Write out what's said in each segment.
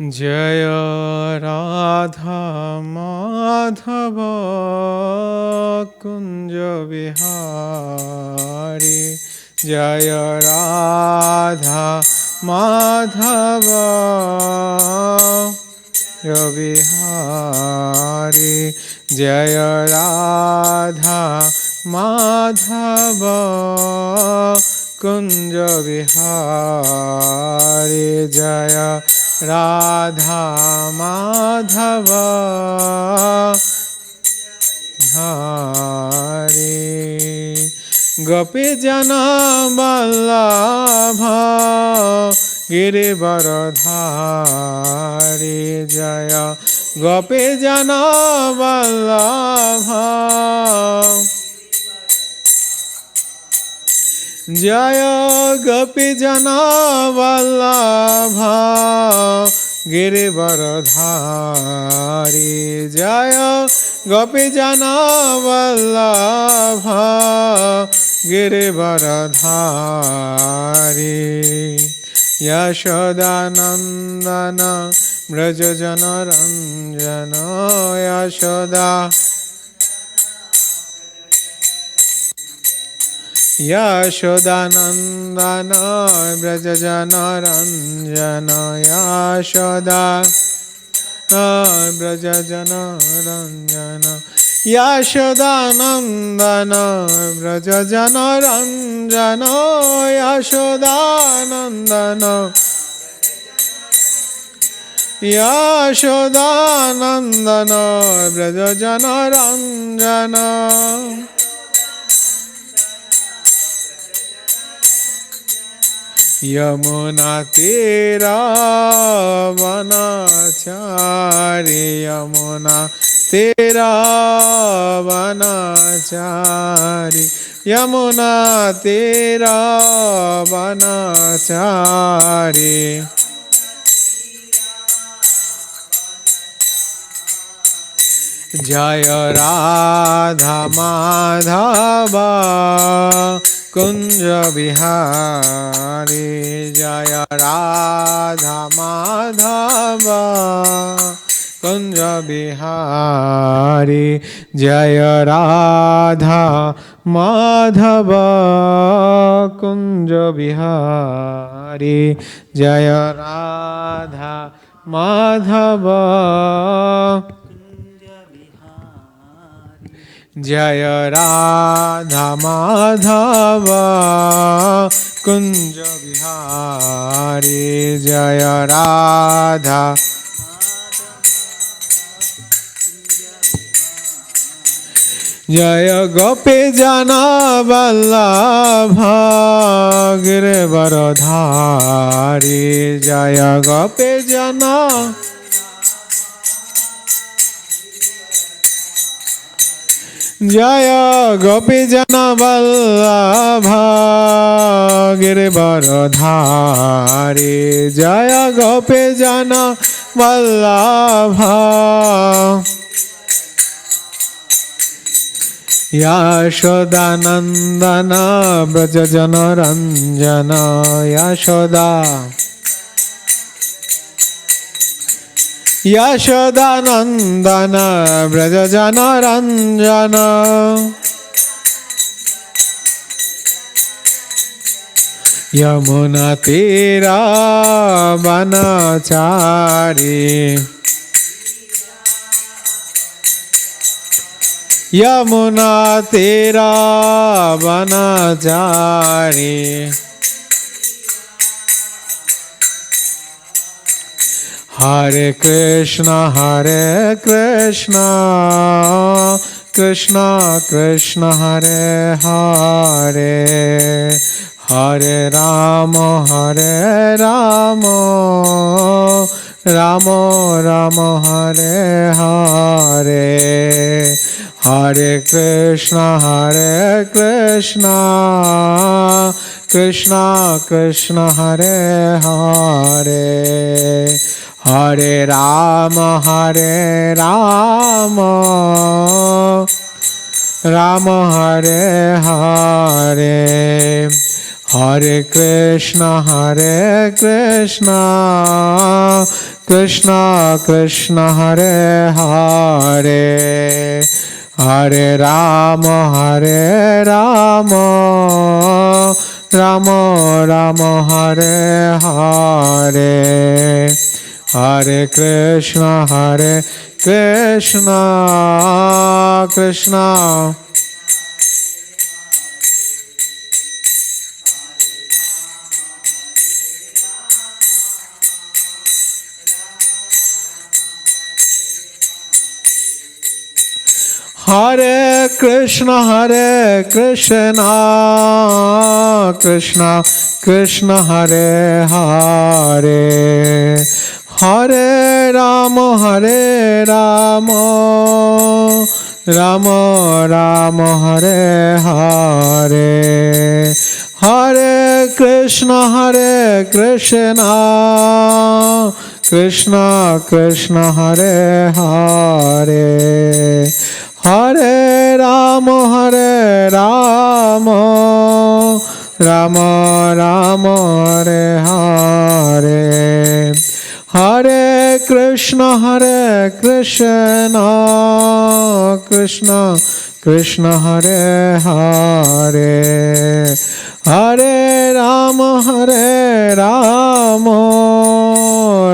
जय राधा माधव कुंज बिहारी जय राधा माधव बिहारी जय राधा माधव कुंज बिहारी जय राधा माधव हरे गोपी जना वल्लभ गिरिवरधारी जय गोपी जना वल्लभ जय गोपी जना वल्लभ गिरिवरधारी जय गोपी जना वल्लभ गिरिवरधारी यशोदानंदन ब्रज जन रंजन यशोदा यशोदानंदन ब्रज जन रंजन यशोदा ब्रज जन रंजन यशोदानंदन ब्रज जन रंजन यशोदानंदन यशोदानंदन ब्रज जन रंजन यमुना तेरा वनाचारी यमुना तेरा वनाचारी यमुना तेरा वनाचारी जय राधा माधव कुंज बिहारी जय राधा माधव कुंज बिहारी जय राधा माधव कुंज बिहारी जय राधा माधव जय राधा माधव कुंज बिहारी जय राधा जय गोपी जना वल्लभ गिरिवरधारी जय गोपी जना जय गोपी जना वल्लभ गिरिवरधारी जय गोपी जना वल्लभ यशोदानंदन ब्रज जन रंजन यशोदा यशोदानंदन ब्रज जन रंजन यमुना तेरा वनाचारी यमुना तेरा वनाचारी हरे Krishna Krishna Krishna Hare Hare Hare Ram Ram Ram Hare Hare Hare Krishna Krishna Krishna Hare Hare Hare Ram Ram Hare Hare Hare Krishna, Krishna Krishna, Hare Hare, Hare Rama, Rama Rama, Hare Hare, Hare Krishna, Krishna. Hare Krishna, Krishna Krishna, Hare Hare, Hare Rama, Rama Rama, Hare Hare, Hare Krishna, Krishna Krishna, Hare Hare, Hare Rama, Rama Rama, Hare Hare, Hare Krishna, Krishna Krishna, Hare Hare, Hare Rama,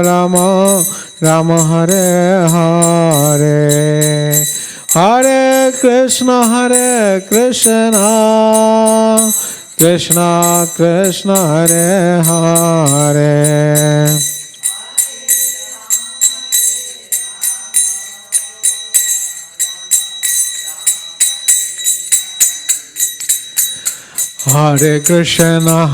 Rama Rama, Hare Hare, Hare Krishna, Krishna Krishna, Hare Hare. Hare Krishna,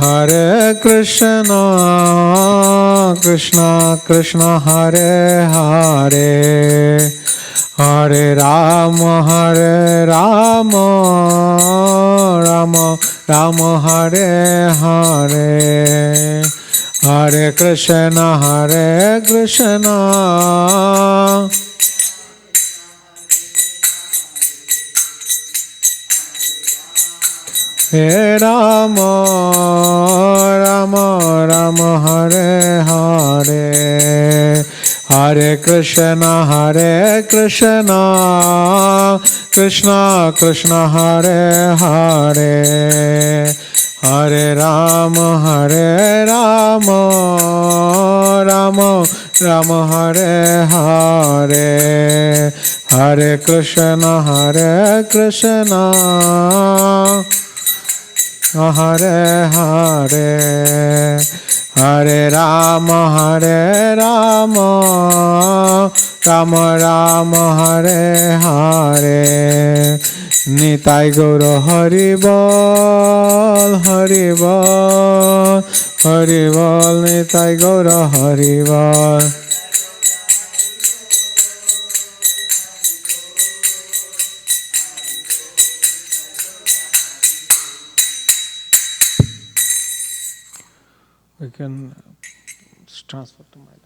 Krishna Krishna, Hare Hare, Hare Rama, Rama Rama, Hare Hare, Hare Krishna, Hare Rama, Rama Hare Hare, Hare Krishna, Krishna Krishna, Hare Hare, Hare Rama, Rama Hare Hare, Hare Krishna, Hare Hare, Hare Rama, Rama Rama, Hare Hare, Nitai Gaura Hari Bol, Hari Bol, Hari Bol, Nitai Gaura Hari Bol. We can transfer to my laptop.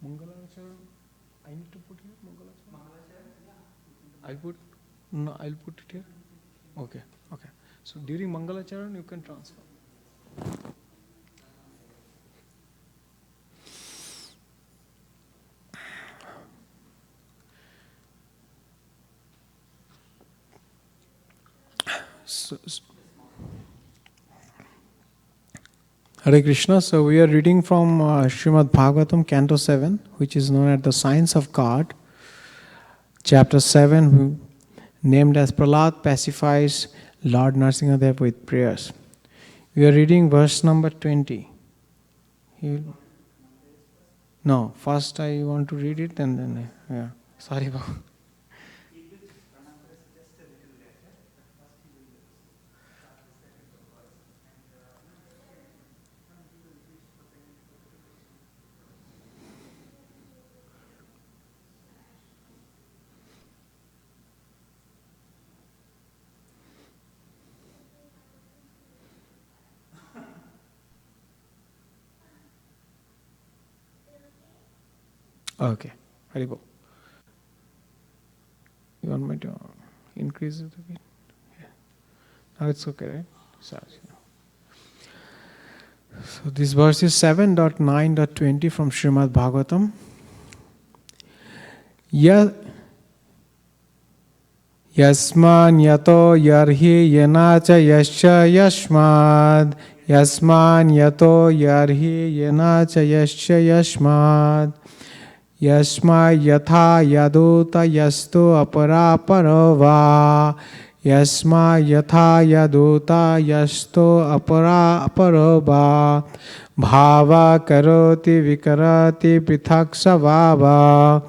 Mangalacharan, I need to put here Mangalacharan? I'll put, no, I'll put it here. Okay, okay. So during Mangalacharan, you can transfer. Hare Krishna. So we are reading from Srimad Bhagavatam, Canto 7, which is known as the Science of God. Chapter 7, named as Prahlad pacifies Lord Nrsimhadev with prayers. We are reading verse number 20. No, first I want to read it and then, yeah. Sorry, Baba. Okay. Haribol. You want me to increase it a bit? Yeah. Now it's okay, right? So this verse is 7.9.20 from Srimad Bhagavatam. Yasman yato yarhi yena cha yascha yashmad. Yasman yato yarhi yena cha yascha yashmad. Yasma yatha yaduta yastu apara parava. Yasma yatha yaduta yastu apara parava. Bhava karoti vikarati prithak savava.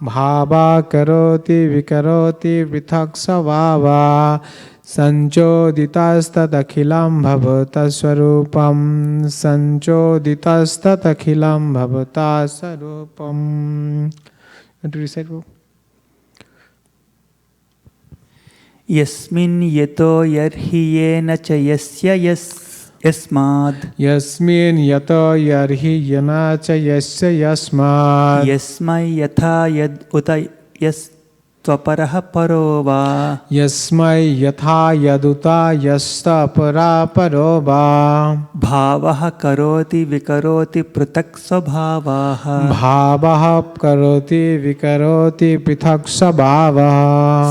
Bhava karoti vikaroti prithak savava. Sanchoditastadakhilam bhavata swarupam. Sanchoditastadakhilam bhavata swarupam. Want to recite, bro? Yasmin yato yarhi yena cha yasya yasmad. Yasmin yato yarhi yana cha yasya yasmad. Yasmai yatha yad uta yas twaparaha parova. Yasmai yatha yaduta yasta para parova. Bhavaha karoti vikaroti pratak svabhavaha. Bhavaha karoti vikaroti prithak sabhava.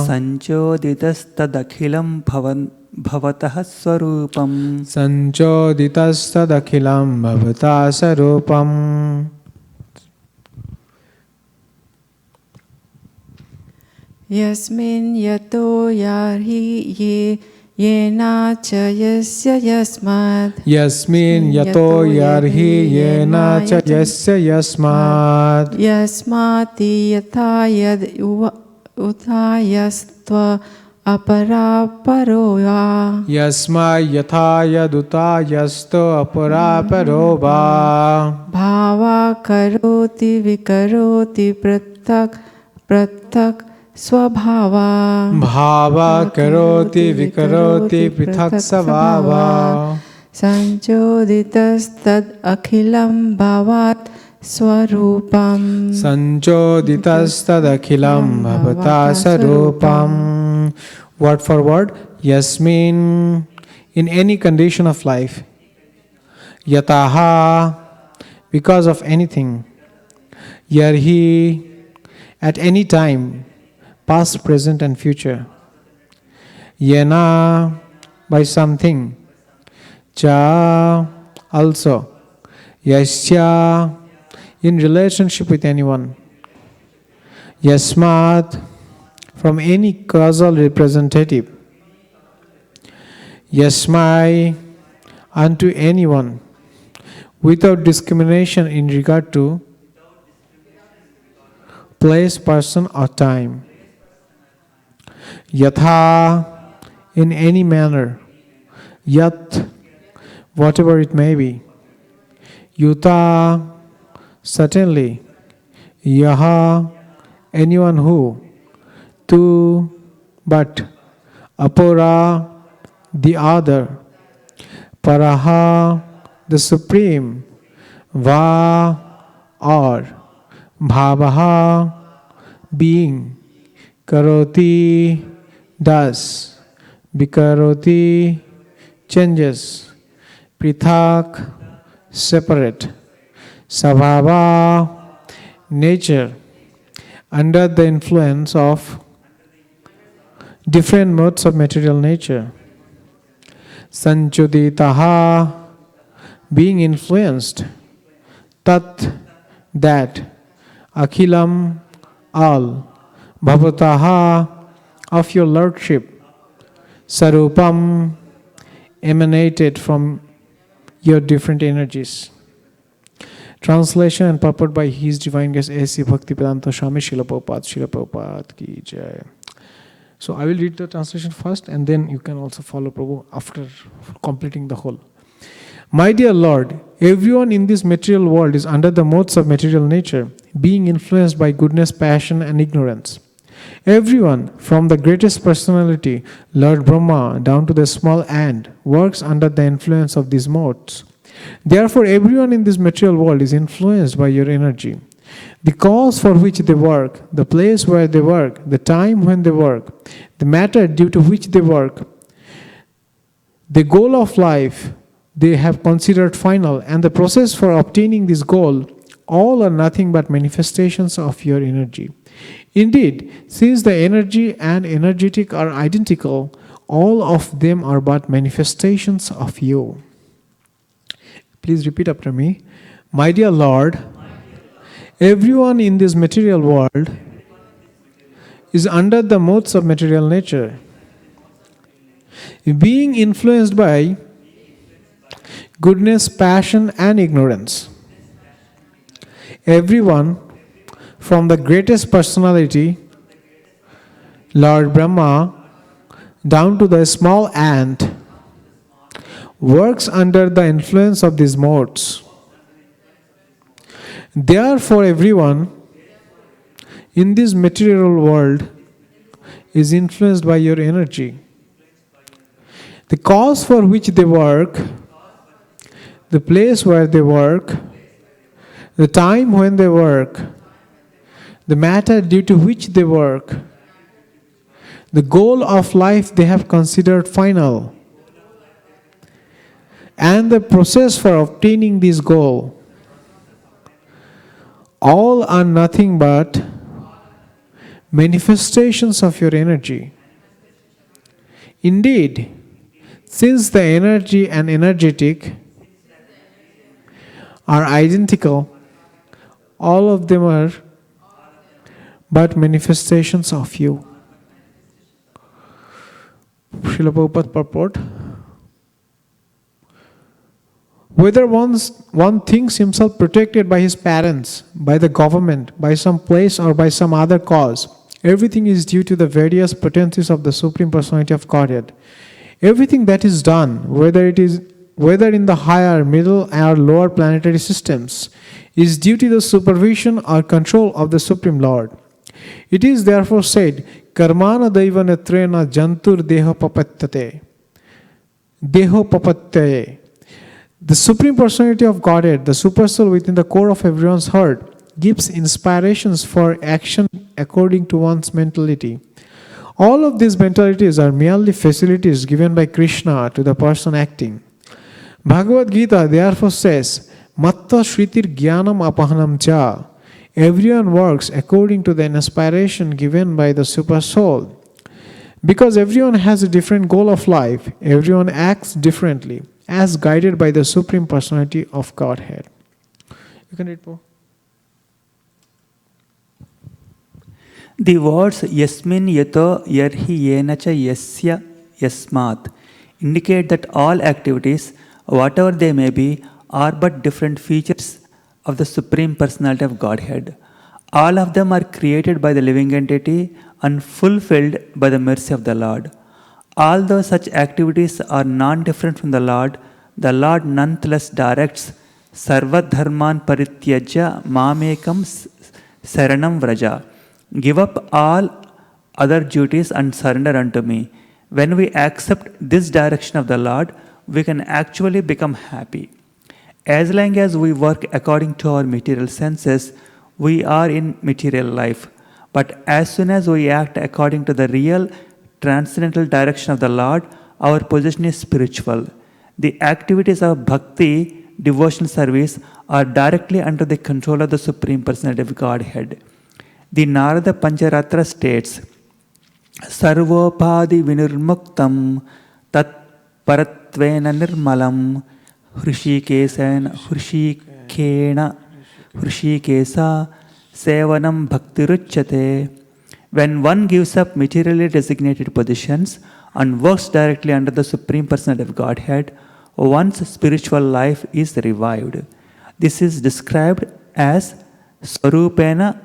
Sanchoditastadakhilam bhavatah swarupam. Sanchoditastadakhilam bhavata sarupam. Yasmin yato yarhi yena cha yasya yasmad. Yasmin yato yarhi yena cha yasya yasmad. Yasmati yatha yad utayastva aparaparoya. Yasma yatha yaduta yasto aparaparova. Bhava karoti vikaroti pratak swabhava. Bhava karoti vikaroti prithak savava. Sanchoditastad akhilam bhavat swarupam. Sanchoditastadakhilam bhavata sarupam. Word for word. Yasmin, in any condition of life. Yataha, because of anything. Yarhi, at any time. Past, present and future. Yena, by something. Cha, also. Yasya, in relationship with anyone. Yasmat, from any causal representative. Yasmai, unto anyone, without discrimination in regard to place, person or time. Yatha, in any manner. Yat, whatever it may be. Yuta, certainly. Yaha, anyone who. Tu, but. Apura, the other. Paraha, the supreme. Va, or. Bhavaha, being. Karoti, does. Vikaroti, changes. Prithak, separate. Sabhava, nature. Under the influence of different modes of material nature. Sanchoditaha, being influenced. Tat, that. Akhilam, all. Bhavataha, of your lordship. Sarupam, emanated from your different energies. Translation and purport by His Divine Grace A.C. Bhaktivedanta Swami Srila Prabhupada ki jai. So I will read the translation first and then you can also follow Prabhu after completing the whole. My dear Lord, everyone in this material world is under the modes of material nature, being influenced by goodness, passion and ignorance. Everyone, from the greatest personality, Lord Brahma, down to the small ant, works under the influence of these modes. Therefore, everyone in this material world is influenced by your energy. The cause for which they work, the place where they work, the time when they work, the matter due to which they work, the goal of life they have considered final, and the process for obtaining this goal, all are nothing but manifestations of your energy. Indeed, since the energy and energetic are identical, all of them are but manifestations of you. Please repeat after me. My dear Lord, everyone in this material world is under the modes of material nature, being influenced by goodness, passion, and ignorance. Everyone, from the greatest personality, Lord Brahma, down to the small ant, works under the influence of these modes. Therefore, everyone in this material world is influenced by your energy. The cause for which they work, the place where they work, the time when they work, the matter due to which they work, the goal of life they have considered final, and the process for obtaining this goal, all are nothing but manifestations of your energy. Indeed, since the energy and energetic are identical, all of them are but manifestations of you. Srila Prabhupada purport. Whether one thinks himself protected by his parents, by the government, by some place, or by some other cause, everything is due to the various potencies of the Supreme Personality of Godhead. Everything that is done, whether in the higher, middle, or lower planetary systems, is due to the supervision or control of the Supreme Lord. It is therefore said, Karmana Daiva Netrena Jantur Deho Papattate. Deho Papattate. The Supreme Personality of Godhead, the Supersoul within the core of everyone's heart, gives inspirations for action according to one's mentality. All of these mentalities are merely facilities given by Krishna to the person acting. Bhagavad Gita therefore says, Matta Shritir Jnanam Apahanam Cha. Everyone works according to the inspiration given by the Super Soul. Because everyone has a different goal of life, everyone acts differently, as guided by the Supreme Personality of Godhead. You can read more. The words Yasmin Yato Yarhi Yenacha Yasya Yasmat indicate that all activities, whatever they may be, are but different features of the Supreme Personality of Godhead. All of them are created by the living entity and fulfilled by the mercy of the Lord. Although such activities are non-different from the Lord nonetheless directs Sarva Dharman Parityaja Mamekam Saranam Vraja. Give up all other duties and surrender unto me. When we accept this direction of the Lord, we can actually become happy. As long as we work according to our material senses, we are in material life. But as soon as we act according to the real transcendental direction of the Lord, our position is spiritual. The activities of bhakti, devotional service, are directly under the control of the Supreme Personality of Godhead. The Narada Pancharatra states, Sarvopadi vinirmuktam tat paratvena nirmalam Hrishikesa sevanam bhaktiruchyate. When one gives up materially designated positions and works directly under the Supreme Personality of Godhead, one's spiritual life is revived. This is described as Swarupena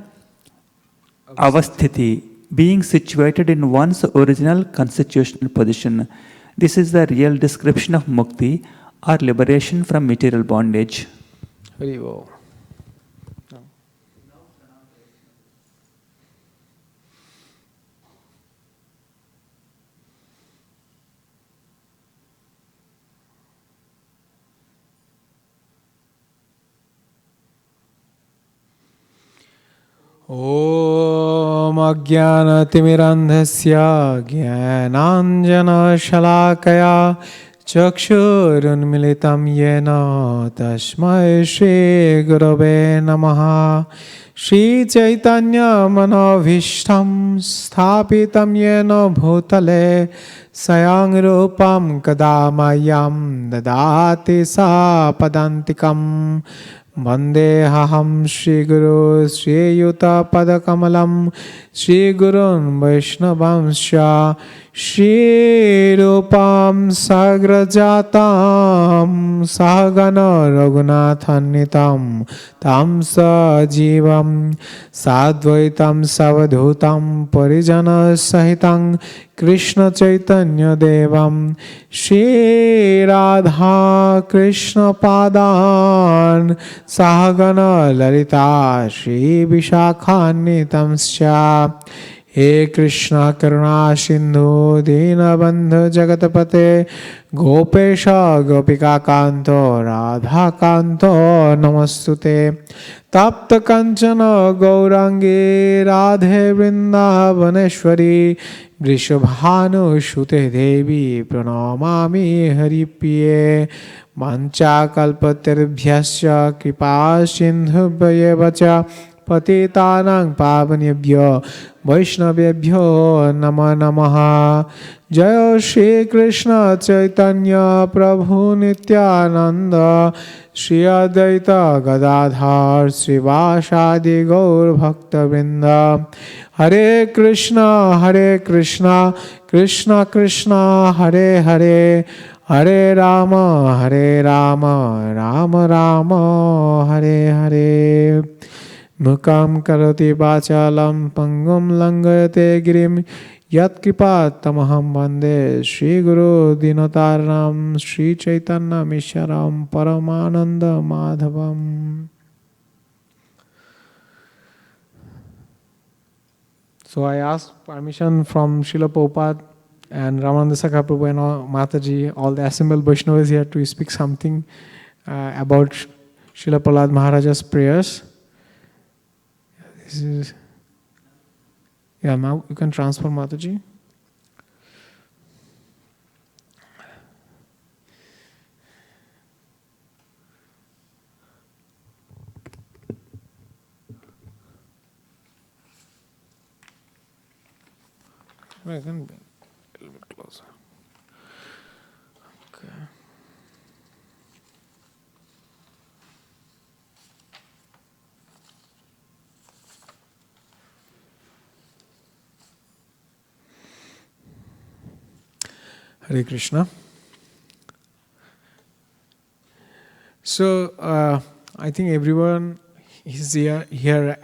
Avasthiti, being situated in one's original constitutional position. This is the real description of mukti, or liberation from material bondage. Very well. Om Ajnanatimirandhasya Jnananjana Shalakaya Chakshurunmilitam Yena Tasmai Shri Gurave Namaha Shri Chaitanya Manobhishtam Sthapitam Yena Bhutale Sayang Rupam Kadamayam Dadati Sa Padantikam Vandehaham Shri Guru Shri Yuta Padakamalam Shri Gurun Vaishnavamsya Shri Rupam Sagrajatam Sahagana Raghunathanitam Tam Sajivam Sadvaitam Savadhutam Parijana Sahitang Krishna Chaitanya Devam Shri Radha Krishna Padan Sahagana Lalita Shri Vishakhannitamsya He Krishna Karuna Sindhu Dinabandhu Jagatapate Gopesha Gopika Kanto Radha Kanto Namastute Tapta Kanchana Gaurangi Radhe Vrindavaneshwari Vrishabhanu Shute Devi Pranamami Haripriye Mancha Kalpataribhyasya Kripa Sindhubhayavacha Patitanang Pavanebhyo Vaishnavebhyo Nama Namaha Jaya Shri Krishna Chaitanya Prabhu Nityananda Shri Advaita Gadadhar Srivasadi Gaur Bhakta Vrinda Hare Krishna Krishna Krishna Hare Hare Hare Rama Rama Rama Hare Hare Mukam karoti vachalam pangum langayate girim yat kripat tamaham vande Shri Guru Dinotaranam Shri Chaitanya Misharam Paramananda Madhavam. So I asked permission from Srila Prabhupada and Ramananda Sakha Prabhu and Mataji, all the assembled Vaishnavas here, to speak something about Srila Prahlad Maharaja's prayers. This is, yeah, now you can transfer Mataji. I can be a little bit closer. Okay. Hare Krishna. So, I think everyone is here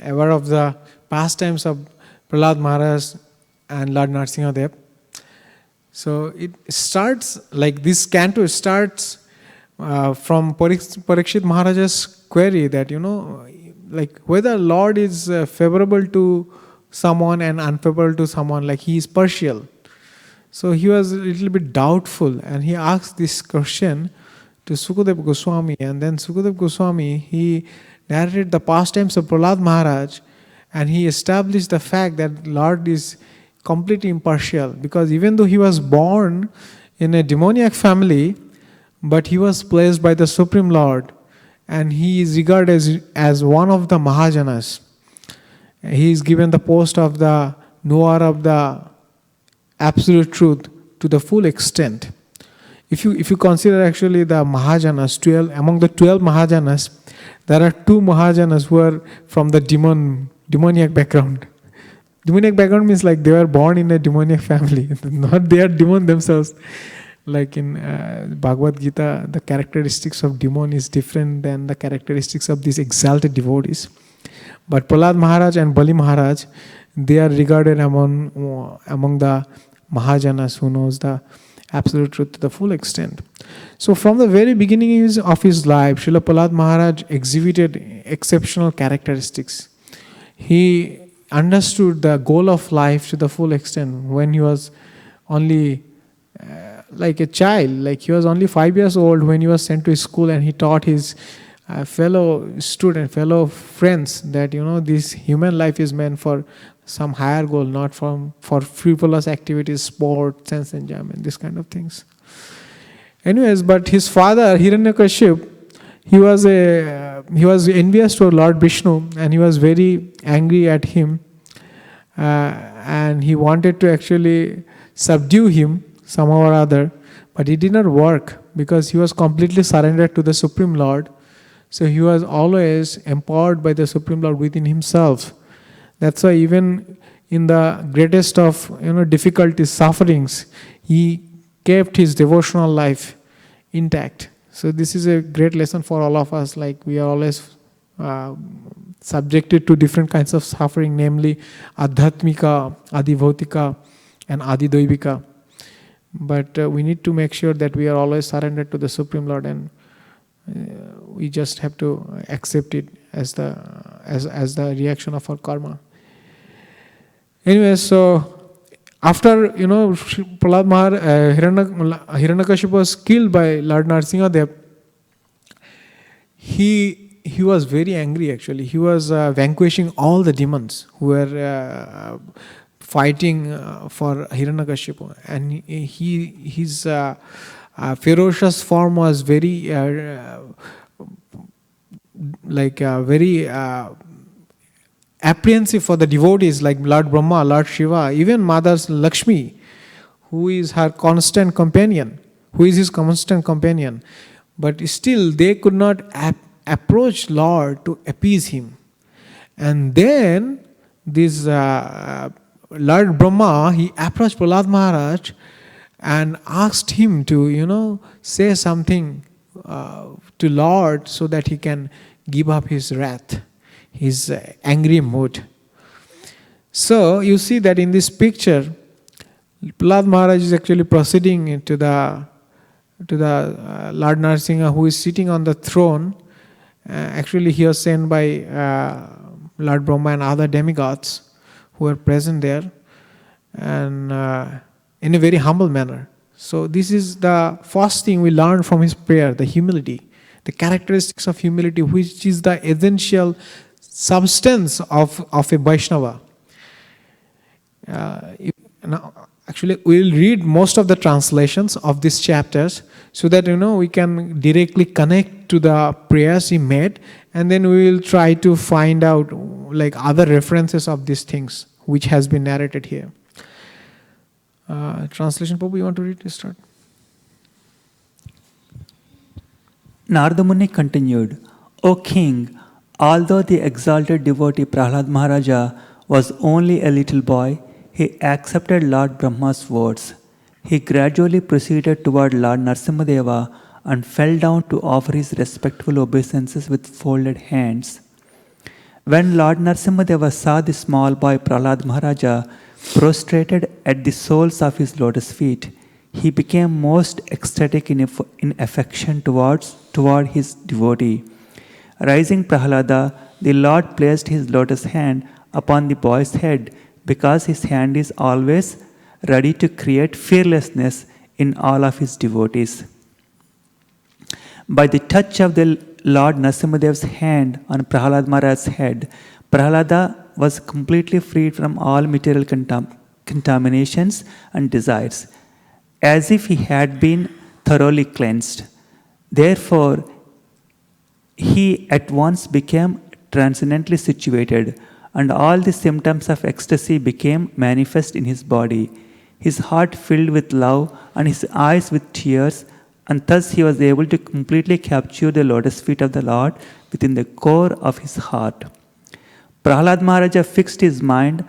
aware of the pastimes of Prahlad Maharaj and Lord Nrsimhadev. So it starts like this canto starts from Parikshit Maharaja's query that, like whether Lord is favorable to someone and unfavorable to someone, like he is partial. So he was a little bit doubtful and he asked this question to Sukadev Goswami, and then Sukadev Goswami, he narrated the pastimes of Prahlad Maharaj and he established the fact that Lord is completely impartial, because even though he was born in a demoniac family, but he was placed by the Supreme Lord and he is regarded as one of the Mahajanas. He is given the post of the knower of the absolute truth to the full extent. If you consider actually the Mahajanas, among the 12 Mahajanas, there are 2 Mahajanas who are from the demoniac background. Demoniac background means like they were born in a demoniac family, not they are demon themselves. Like in Bhagavad Gita, the characteristics of demon is different than the characteristics of these exalted devotees. But Prahlad Maharaj and Bali Maharaj, they are regarded among the Mahajanas who knows the absolute truth to the full extent. So from the very beginning of his life, Srila Prahlad Maharaj exhibited exceptional characteristics. He understood the goal of life to the full extent when he was only like a child. Like he was only 5 years old when he was sent to school and he taught his fellow student, fellow friends, that this human life is meant for some higher goal, not for frivolous activities, sport, sense enjoyment, this kind of things. Anyways, but his father Hiranyakashipu, he was envious to Lord Vishnu, and he was very angry at him, and he wanted to actually subdue him somehow or other, but it did not work because he was completely surrendered to the Supreme Lord. So he was always empowered by the Supreme Lord within himself. That's why even in the greatest of difficulties, sufferings, he kept his devotional life intact. So this is a great lesson for all of us. Like, we are always subjected to different kinds of suffering, namely adhyatmika, adhibhautika, and adidoivika. But we need to make sure that we are always surrendered to the Supreme Lord, and we just have to accept it as the reaction of our karma. Anyway, so after Prahlad Hiranyakashipu was killed by Lord Nrsimhadev, he was very angry. Actually, he was vanquishing all the demons who were fighting for Hiranyakashipu, and his ferocious form was very very apprehensive for the devotees, like Lord Brahma, Lord Shiva, even Mother Lakshmi, who is her constant companion, who is his constant companion. But still they could not approach Lord to appease him. And then this Lord Brahma, he approached Prahlad Maharaj and asked him to say something to Lord so that he can give up his wrath, his angry mood. So you see that in this picture, Prahlad Maharaj is actually proceeding to the Lord Nrsimha, who is sitting on the throne. Actually, he was sent by Lord Brahma and other demigods who were present there, and in a very humble manner. So this is the first thing we learn from his prayer, the humility, the characteristics of humility, which is the essential substance of a Vaishnava. Actually, we will read most of the translations of these chapters so that we can directly connect to the prayers he made, and then we will try to find out like other references of these things which has been narrated here. Translation, Prabhu, you want to read? Start. Narada Muni continued, O king, although the exalted devotee Prahlad Maharaja was only a little boy, he accepted Lord Brahma's words. He gradually proceeded toward Lord Nrsimhadeva and fell down to offer his respectful obeisances with folded hands. When Lord Nrsimhadeva saw the small boy Prahlad Maharaja prostrated at the soles of his lotus feet, he became most ecstatic in affection toward his devotee. Rising Prahlada, the Lord placed his lotus hand upon the boy's head, because his hand is always ready to create fearlessness in all of his devotees. By the touch of the Lord Nrsimhadev's hand on Prahlad Maharaj's head, Prahlada was completely freed from all material contaminations and desires, as if he had been thoroughly cleansed. Therefore, he at once became transcendently situated, and all the symptoms of ecstasy became manifest in his body. His heart filled with love and his eyes with tears, and thus he was able to completely capture the lotus feet of the Lord within the core of his heart. Prahlad Maharaja fixed his mind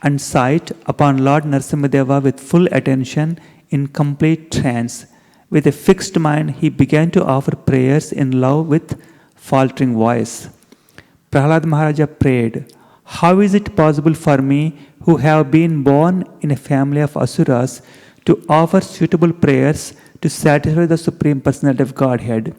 and sight upon Lord Nrsimhadeva with full attention in complete trance. With a fixed mind, he began to offer prayers in love with faltering voice. Prahlad Maharaja prayed, How is it possible for me, who have been born in a family of Asuras, to offer suitable prayers to satisfy the Supreme Personality of Godhead?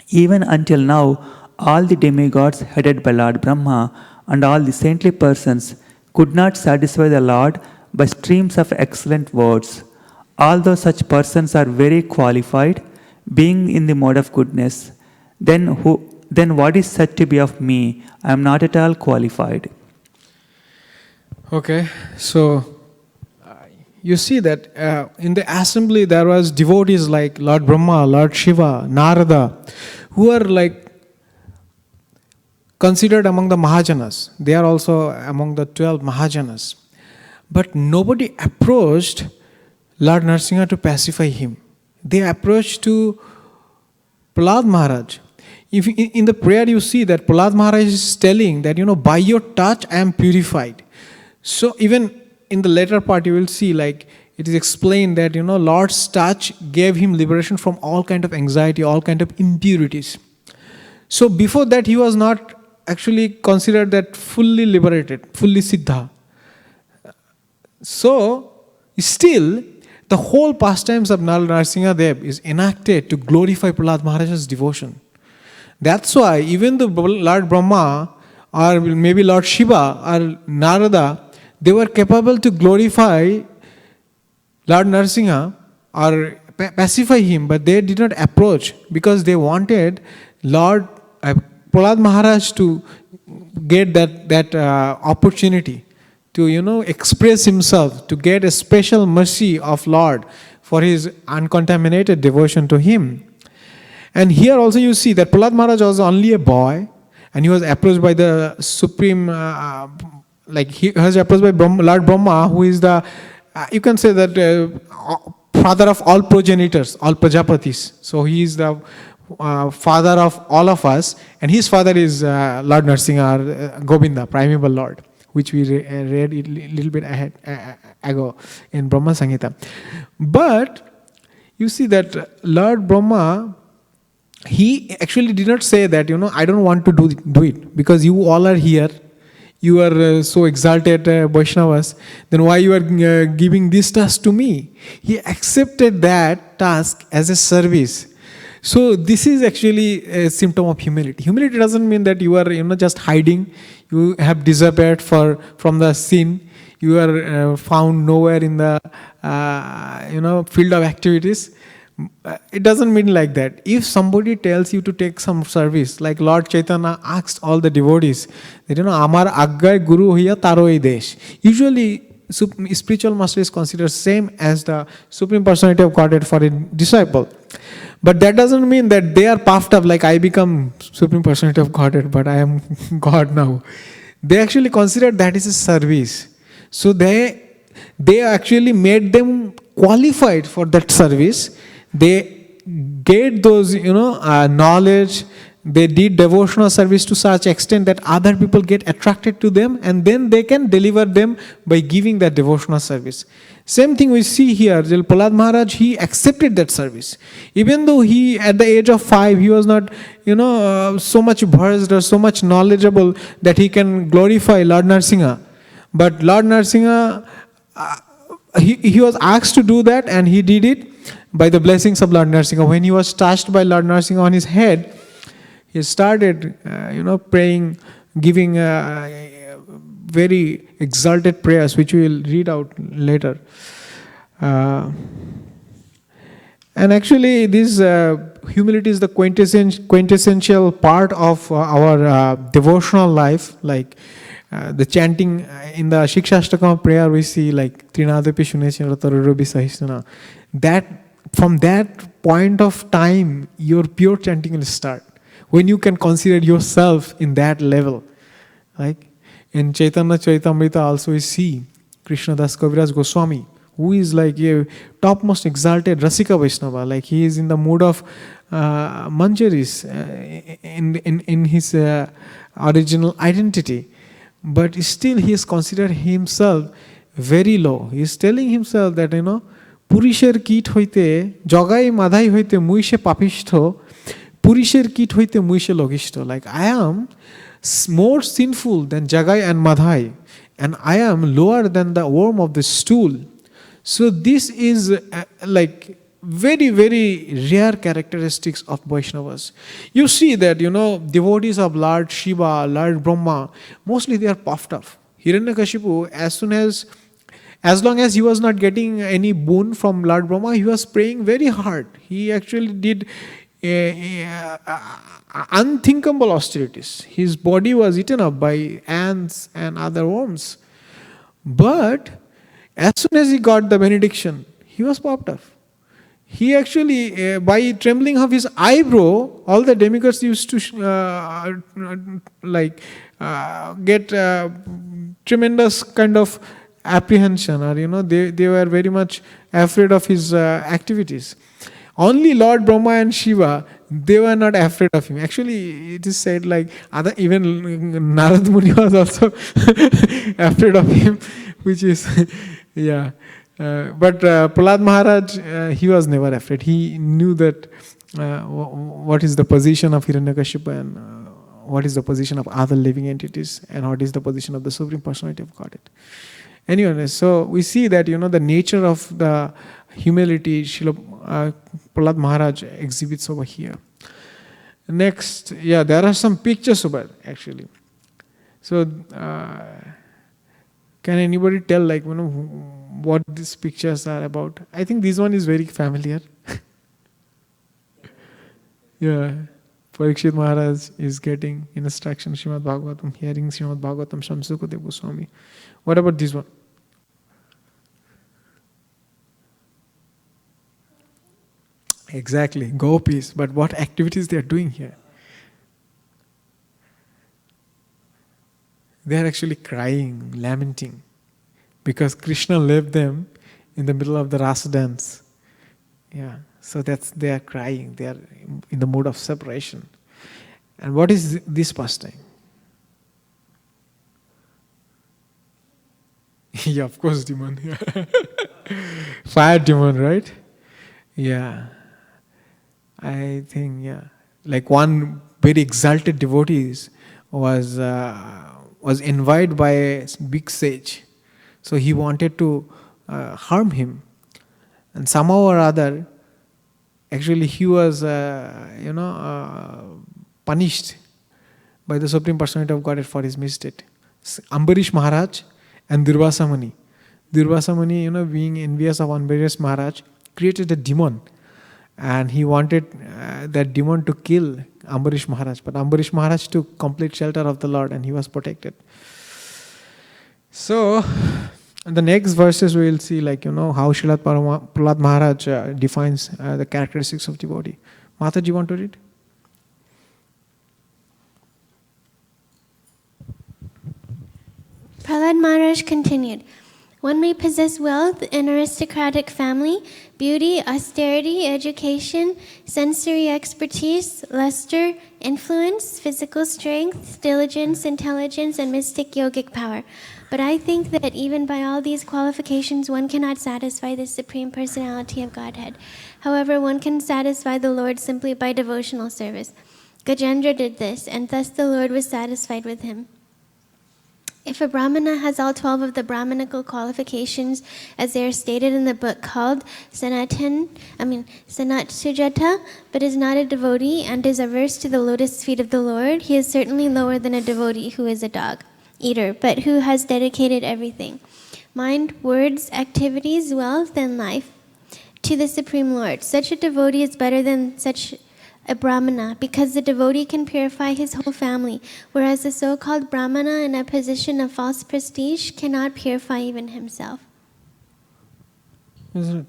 Even until now, all the demigods headed by Lord Brahma and all the saintly persons could not satisfy the Lord by streams of excellent words. Although such persons are very qualified, being in the mode of goodness, then what is said to be of me? I am not at all qualified. Okay, so you see that in the assembly there was devotees like Lord Brahma, Lord Shiva, Narada, who are like considered among the Mahajanas. They are also among the 12 Mahajanas. But nobody approached Lord Nrsimha to pacify him. They approached to Prahlad Maharaj. If in the prayer you see that Prahlad Maharaj is telling that, by your touch I am purified. So even in the later part you will see like it is explained that, Lord's touch gave him liberation from all kind of anxiety, all kind of impurities. So before that he was not actually considered that fully liberated, fully siddha. So still the whole pastimes of Nrsimhadev is enacted to glorify Prahlad Maharaj's devotion. That's why even the Lord Brahma or maybe Lord Shiva or Narada, they were capable to glorify Lord Nrsimha or pacify him, but they did not approach because they wanted Lord Prahlad Maharaj to get that opportunity to express himself, to get a special mercy of Lord for his uncontaminated devotion to him. And here also you see that Prahlad Maharaj was only a boy, and he was approached by the supreme, he was approached by Lord Brahma, who is the, you can say that father of all progenitors, all Prajapatis. So he is the father of all of us, and his father is Lord Nrsimha or Govinda, primeval Lord, which we read a little bit ago in Brahma Samhita. But you see that Lord Brahma, he actually did not say that, I don't want to do it because you all are here. You are so exalted Vaishnavas, then why you are giving this task to me? He accepted that task as a service. So this is actually a symptom of humility. Humility doesn't mean that you are just hiding, you have disappeared from the sin, you are found nowhere in the field of activities. It doesn't mean like that. If somebody tells you to take some service, like Lord Chaitanya asked all the devotees that Amar Aggai Guru Hoya Taroi Desh. Usually spiritual master is considered same as the Supreme Personality of Godhead for a disciple. But that doesn't mean that they are puffed up like I become Supreme Personality of Godhead, but I am God now. They actually consider that is a service. So they actually made them qualified for that service. They get those, knowledge. They did devotional service to such extent that other people get attracted to them, and then they can deliver them by giving that devotional service. Same thing we see here. Prahlad Maharaj, he accepted that service. Even though he, at the age of 5, he was not, so much versed or so much knowledgeable that he can glorify Lord Nrsimha. But Lord Nrsimha, he was asked to do that, and he did it by the blessings of Lord Nrsimha. When he was touched by Lord Nrsimha on his head, he started, praying, giving very exalted prayers, which we will read out later. And actually, this humility is the quintessential part of our devotional life. Like the chanting in the Shikshastakam prayer, we see like Trinadapi Shuneshara Tarurubi Sahisana. That from that point of time, your pure chanting will start. When you can consider yourself in that level. Like in Chaitanya Charitamrita also we see Krishna Das Kaviraj Goswami, who is like a topmost exalted Rasika Vaishnava. Like he is in the mood of Manjaris in his original identity. But still he is considered himself very low. He is telling himself that, Purisher kit hoite, Jogai Madhai hoite muishe papishto, Purisher kit hoite muishe logishto. Like I am more sinful than Jagai and Madhai, and I am lower than the worm of the stool. So this is like very, very rare characteristics of Vaishnavas. You see that, devotees of Lord Shiva, Lord Brahma, mostly they are puffed up. Hiranyakashipu, as long as he was not getting any boon from Lord Brahma, he was praying very hard. He actually did, unthinkable austerities. His body was eaten up by ants and other worms. But as soon as he got the benediction, he was popped off. He actually, by trembling of his eyebrow, all the demigods used to get tremendous kind of apprehension, or they were very much afraid of his activities. Only Lord Brahma and Shiva, they were not afraid of him. Actually, it is said like even Narad Muni was also afraid of him, which is yeah. But Prahlad Maharaj, he was never afraid. He knew that what is the position of Hiranyakashipu and what is the position of other living entities and what is the position of the Supreme Personality of Godhead. Anyway, so we see that the nature of the humility Srila Prahlad Maharaj exhibits over here. Next, there are some pictures over actually. So, can anybody tell what these pictures are about? I think this one is very familiar. Yeah, Parikshit Maharaj is getting instruction Srimad Bhagavatam, hearing Srimad Bhagavatam, Shamsukadev Goswami. What about this one? Exactly, gopis. But what activities they are doing here? They are actually crying, lamenting, because Krishna left them in the middle of the rasa dance. Yeah, so they are crying. They are in the mood of separation. And what is this pastime? Yeah, of course, demon. Yeah. Fire demon, right? Yeah. I think, like one very exalted devotee was invited by a big sage. So he wanted to harm him. And somehow or other, actually he was, punished by the Supreme Personality of Godhead for his mistake. Ambarish Maharaj and Durvasa Muni. Durvasa Muni, being envious of Ambarish Maharaj, created a demon. And he wanted that demon to kill Ambarish Maharaj. But Ambarish Maharaj took complete shelter of the Lord and he was protected. So, in the next verses we will see how Srila Prahlad Maharaj defines the characteristics of devotee. Mataji, you want to read? Prahlad Maharaj continued, one may possess wealth, an aristocratic family, beauty, austerity, education, sensory expertise, luster, influence, physical strength, diligence, intelligence, and mystic yogic power. But I think that even by all these qualifications, one cannot satisfy the Supreme Personality of Godhead. However, one can satisfy the Lord simply by devotional service. Gajendra did this, and thus the Lord was satisfied with him. If a Brahmana has all 12 of the Brahmanical qualifications as they are stated in the book called Sanat Sujata, but is not a devotee and is averse to the lotus feet of the Lord, he is certainly lower than a devotee who is a dog eater, but who has dedicated everything, mind, words, activities, wealth, and life, to the Supreme Lord. Such a devotee is better than such a Brahmana, because the devotee can purify his whole family, whereas the so-called Brahmana in a position of false prestige cannot purify even himself. Isn't it?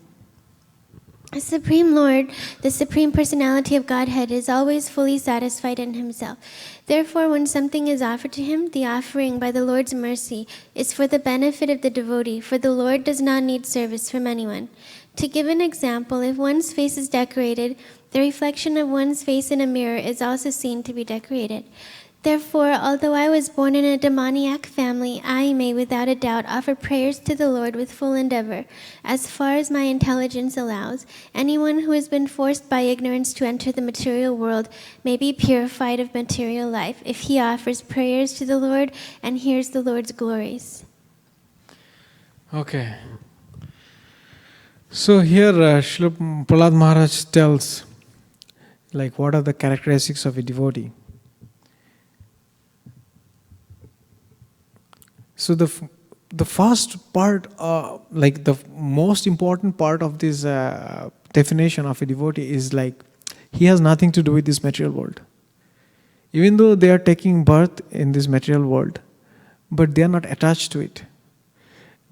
The Supreme Lord, the Supreme Personality of Godhead, is always fully satisfied in himself. Therefore, when something is offered to him, the offering by the Lord's mercy is for the benefit of the devotee, for the Lord does not need service from anyone. To give an example, if one's face is decorated, the reflection of one's face in a mirror is also seen to be decorated. Therefore, although I was born in a demoniac family, I may without a doubt offer prayers to the Lord with full endeavor, as far as my intelligence allows. Anyone who has been forced by ignorance to enter the material world may be purified of material life if he offers prayers to the Lord and hears the Lord's glories. Okay. So here Srila Prahlad Maharaj tells what are the characteristics of a devotee. So the first part, the most important part of this definition of a devotee is he has nothing to do with this material world. Even though they are taking birth in this material world, but they are not attached to it.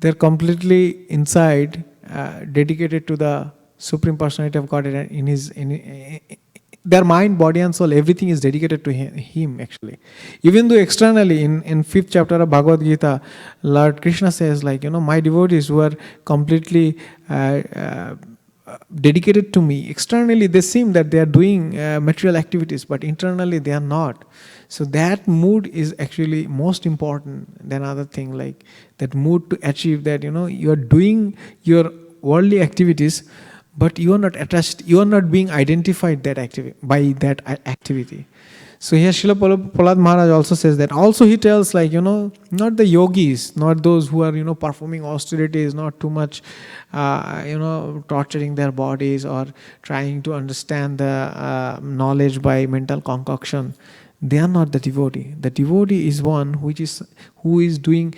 They are completely inside, dedicated to the Supreme Personality of Godhead. Their mind, body and soul, everything is dedicated to him actually. Even though externally in 5th chapter of Bhagavad Gita, Lord Krishna says my devotees who are completely dedicated to me, externally they seem that they are doing material activities, but internally they are not. So that mood is actually most important than other thing, like that mood to achieve that you are doing your worldly activities, but you are not attached, you are not being identified by that activity. So here Srila Prahlad Maharaj also says that. Also he tells not the yogis, not those who are performing austerities, not too much torturing their bodies or trying to understand the knowledge by mental concoction. They are not the devotee. The devotee is one who is doing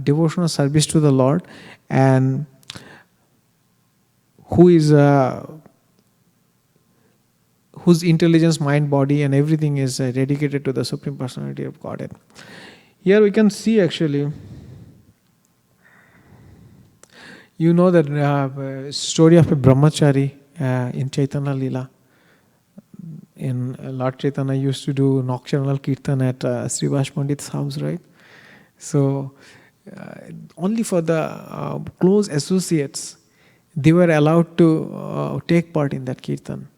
devotional service to the Lord, and who is whose intelligence, mind, body and everything is dedicated to the Supreme Personality of Godhead. Here we can see actually, that story of a brahmachari in Chaitanya Leela. In Lord Chaitanya used to do nocturnal kirtan at Srivas Pandit's house, right? So only for the close associates they were allowed to take part in that kirtan.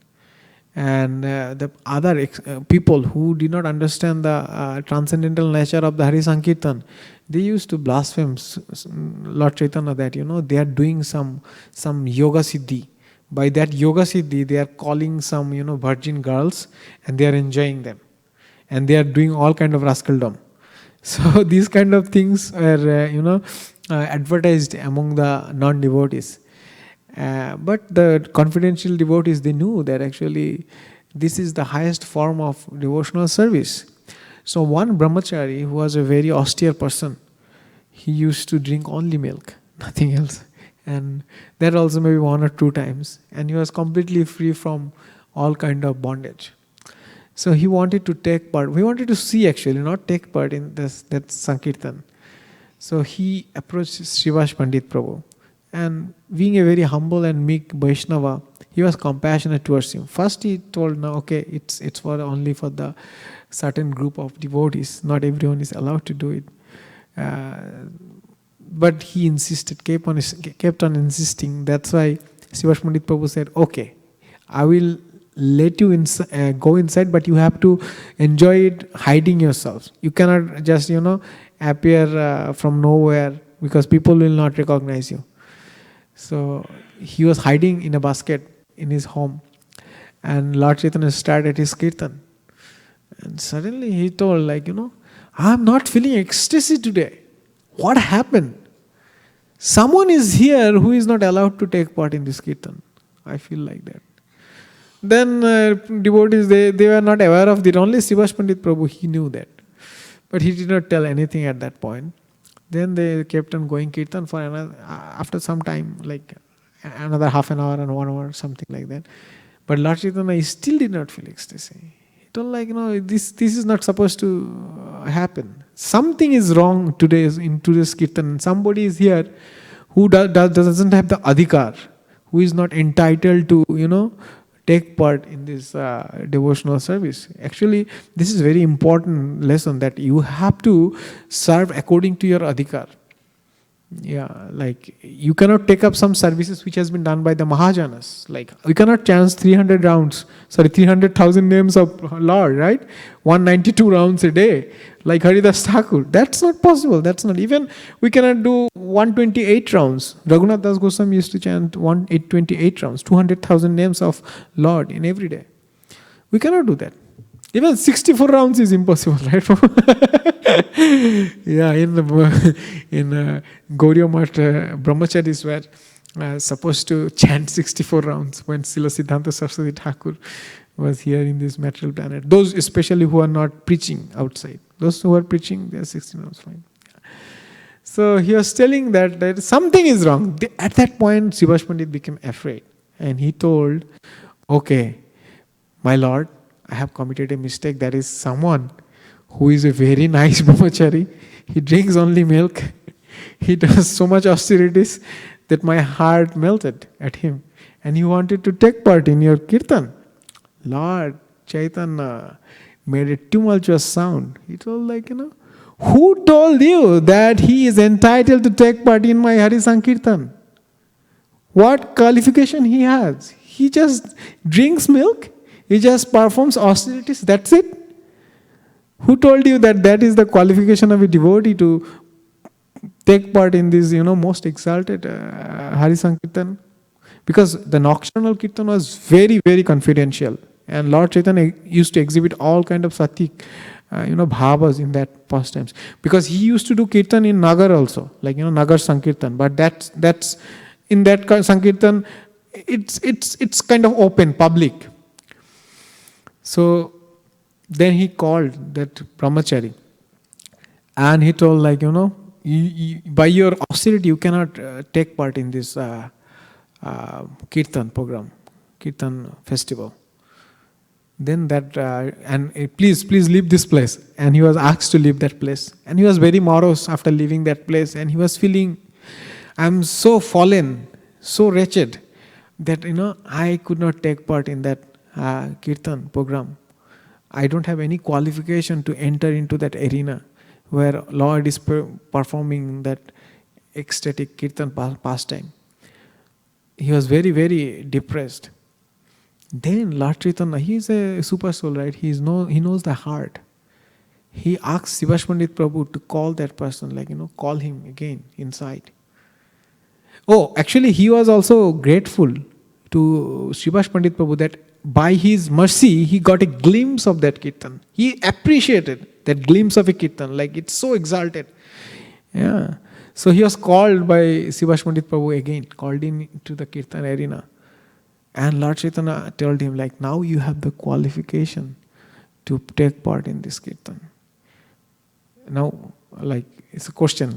And the other people who did not understand the transcendental nature of the Hari Sankirtan, they used to blaspheme Lord Chaitanya that they are doing some yoga siddhi. By that yoga siddhi, they are calling some virgin girls and they are enjoying them, and they are doing all kind of rascaldom. So these kind of things are advertised among the non-devotees. But the confidential devotees, they knew that actually this is the highest form of devotional service. So one brahmachari who was a very austere person, he used to drink only milk, nothing else. And that also maybe 1 or 2 times. And he was completely free from all kind of bondage. So he wanted to take part. We wanted to see actually, not take part in that Sankirtan. So he approached Srivas Pandit Prabhu. And being a very humble and meek Vaishnava, he was compassionate towards him. First he told, no, okay, it's only for the certain group of devotees. Not everyone is allowed to do it. But he insisted, kept on insisting. That's why Srivas Pandit Prabhu said, okay, I will let you go inside, but you have to enjoy it hiding yourselves. You cannot just, appear from nowhere, because people will not recognize you. So he was hiding in a basket in his home, and Lord Chaitanya started his kirtan. And suddenly he told, I'm not feeling ecstasy today. What happened? Someone is here who is not allowed to take part in this kirtan. I feel like that. Then devotees, they were not aware of it. Only Srivas Pandit Prabhu, he knew that. But he did not tell anything at that point. Then they kept on going kirtan for after some time, like another half an hour and 1 hour, something like that. But Lord Chaitanya still did not feel ecstasy. He told this is not supposed to happen. Something is wrong in today's kirtan. Somebody is here who doesn't have the adhikar, who is not entitled to, take part in this devotional service. Actually, this is very important lesson, that you have to serve according to your adhikar. Yeah, like you cannot take up some services which has been done by the Mahajanas. Like we cannot chant 300,000 names of Lord, right? 192 rounds a day, like Haridas Thakur. That's not possible. That's not even, we cannot do 128 rounds. Raghunath Das Goswami used to chant 128 rounds, 200,000 names of Lord in every day. We cannot do that. Even 64 rounds is impossible, right? Yeah, in Gauriya Math, brahmacharis were supposed to chant 64 rounds when Srila Siddhanta Saraswati Thakur was here in this material planet. Those especially who are not preaching outside. Those who are preaching, they are 16 rounds fine. So he was telling that something is wrong. At that point, Srivas Pandit became afraid. And he told, okay, my Lord, I have committed a mistake. There is someone who is a very nice brahmachari. He drinks only milk. He does so much austerities that my heart melted at him. And he wanted to take part in your kirtan. Lord Chaitanya made a tumultuous sound. He told who told you that he is entitled to take part in my Hari Sankirtan? What qualification he has? He just drinks milk. He just performs austerities. That's it. Who told you that that is the qualification of a devotee to take part in this, most exalted Hari Sankirtan? Because the nocturnal kirtan was very, very confidential. And Lord Chaitanya used to exhibit all kind of sattvic, bhavas in that pastimes. Because he used to do kirtan in Nagar also, Nagar Sankirtan. But that's in that Sankirtan, it's kind of open, public. So then he called that brahmachari. And he told by your austerity you cannot take part in this kirtan program, kirtan festival. Then please leave this place. And he was asked to leave that place. And he was very morose after leaving that place. And he was feeling, I'm so fallen, so wretched that I could not take part in that kirtan program. I don't have any qualification to enter into that arena where Lord is performing that ecstatic kirtan pastime. He was very, very depressed. Then Lord Chaitanya, he is a super soul, right? He knows the heart. He asked Srivas Pandit Prabhu to call that person, call him again inside. Oh, actually he was also grateful to Srivas Pandit Prabhu that by his mercy he got a glimpse of that kirtan. He appreciated that glimpse of a kirtan, it's so exalted. Yeah. So he was called by Srivas Pandit Prabhu again, called in to the kirtan arena. And Lord Chaitanya told him, now you have the qualification to take part in this kirtan. Now, it's a question,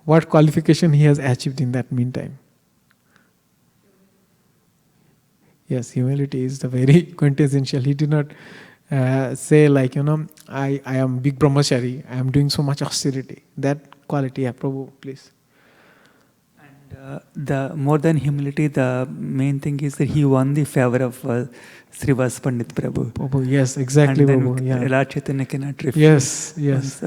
what qualification he has achieved in that meantime? Yes, humility is the very quintessential. He did not say I am big brahmachari, I am doing so much austerity. That quality, Prabhu, please. The more than humility, the main thing is that he won the favor of Srivas Pandit Prabhu. Prabhu, yes, exactly, Prabhu. Yeah. Lord Chaitanya cannot refuse. Yes.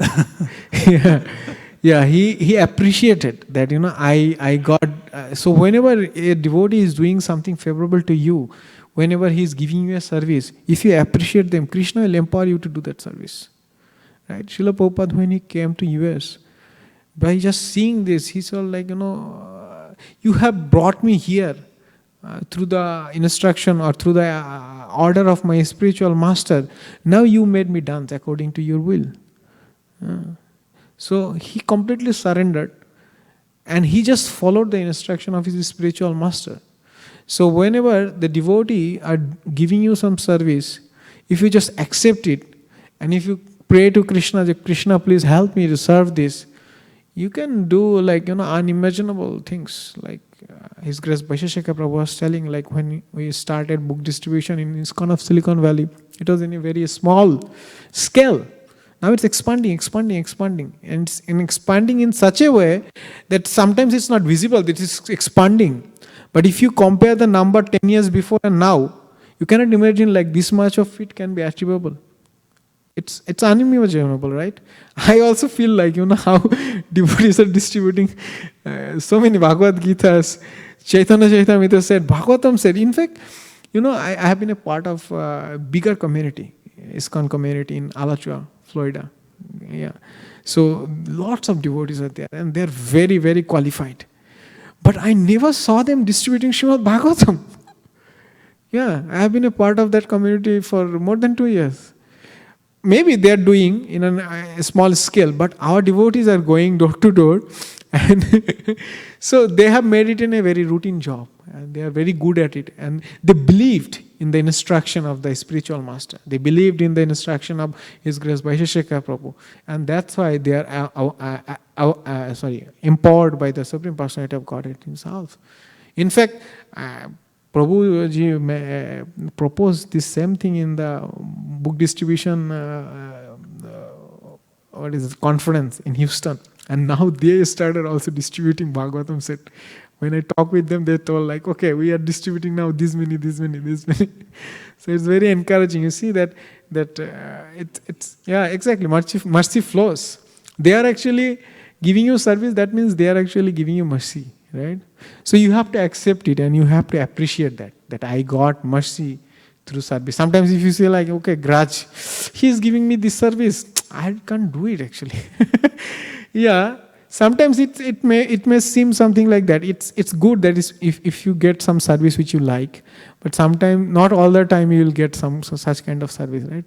Yeah, he appreciated that, I got... so whenever a devotee is doing something favorable to you, whenever he is giving you a service, if you appreciate them, Krishna will empower you to do that service. Right? Srila Prabhupada, when he came to US, by just seeing this, he saw you have brought me here through the instruction or through the order of my spiritual master. Now you made me dance according to your will. So he completely surrendered and he just followed the instruction of his spiritual master. So whenever the devotee are giving you some service, if you just accept it and if you pray to Krishna, that Krishna, please help me to serve this, you can do unimaginable things. His Grace Vaisheshika Prabhu was telling, when we started book distribution in ISKCON of Silicon Valley, it was in a very small scale. Now it's expanding. And it's expanding in such a way that sometimes it's not visible that it's expanding. But if you compare the number 10 years before and now, you cannot imagine this much of it can be achievable. It's unimaginable, right? I also feel how devotees are distributing so many Bhagavad Gitas. Chaitanya Charitamrita said, Bhagavatam said. In fact, I have been a part of a bigger community, ISKCON community in Alachua, Florida. Yeah. So lots of devotees are there and they're very, very qualified. But I never saw them distributing Srimad Bhagavatam. Yeah, I have been a part of that community for more than 2 years. Maybe they are doing in a small scale, but our devotees are going door to door, and so they have made it in a very routine job, and they are very good at it. And they believed in the instruction of the spiritual master. They believed in the instruction of His Grace Vaisheshika Prabhu, and that's why they are empowered by the Supreme Personality of Godhead Himself. In fact, Prabhuji proposed this same thing in the book distribution conference in Houston, and now they started also distributing Bhagavatam set. When I talk with them, they told like, okay, we are distributing now this many. So it's very encouraging. You see that it's yeah, exactly. Mercy flows. They are actually giving you service. That means they are actually giving you mercy, right? So you have to accept it and you have to appreciate that I got mercy through service. Sometimes if you say like, okay, grudge, he is giving me this service, I can't do it actually. Yeah. Sometimes it may seem something like that. It's good that is if you get some service which you like, but sometimes not all the time you will get such kind of service, right?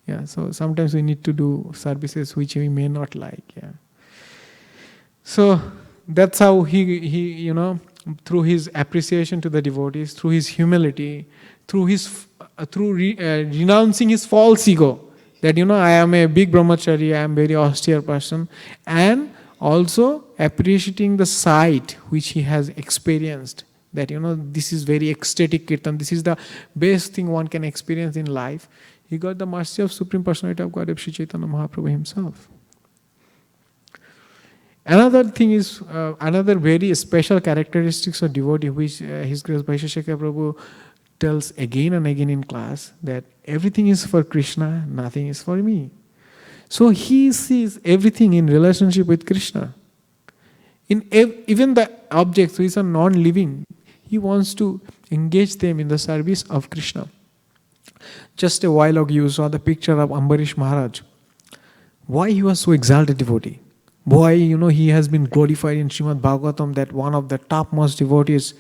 Yeah. So sometimes we need to do services which we may not like. Yeah. So that's how he through his appreciation to the devotees, through his humility, through renouncing his false ego, that I am a big brahmachari, I am very austere person, and also appreciating the sight which he has experienced, that this is very ecstatic kirtan, this is the best thing one can experience in life. He got the mercy of Supreme Personality of Godhead Sri Chaitanya Mahaprabhu himself. Another thing is, another very special characteristics of devotee which His Grace Vaisheshika Prabhu tells again and again in class, that everything is for Krishna, nothing is for me. So he sees everything in relationship with Krishna. Even the objects which are non-living, he wants to engage them in the service of Krishna. Just a while ago you saw the picture of Ambarish Maharaj. Why he was so exalted devotee? Why he has been glorified in Srimad Bhagavatam, that one of the topmost devotees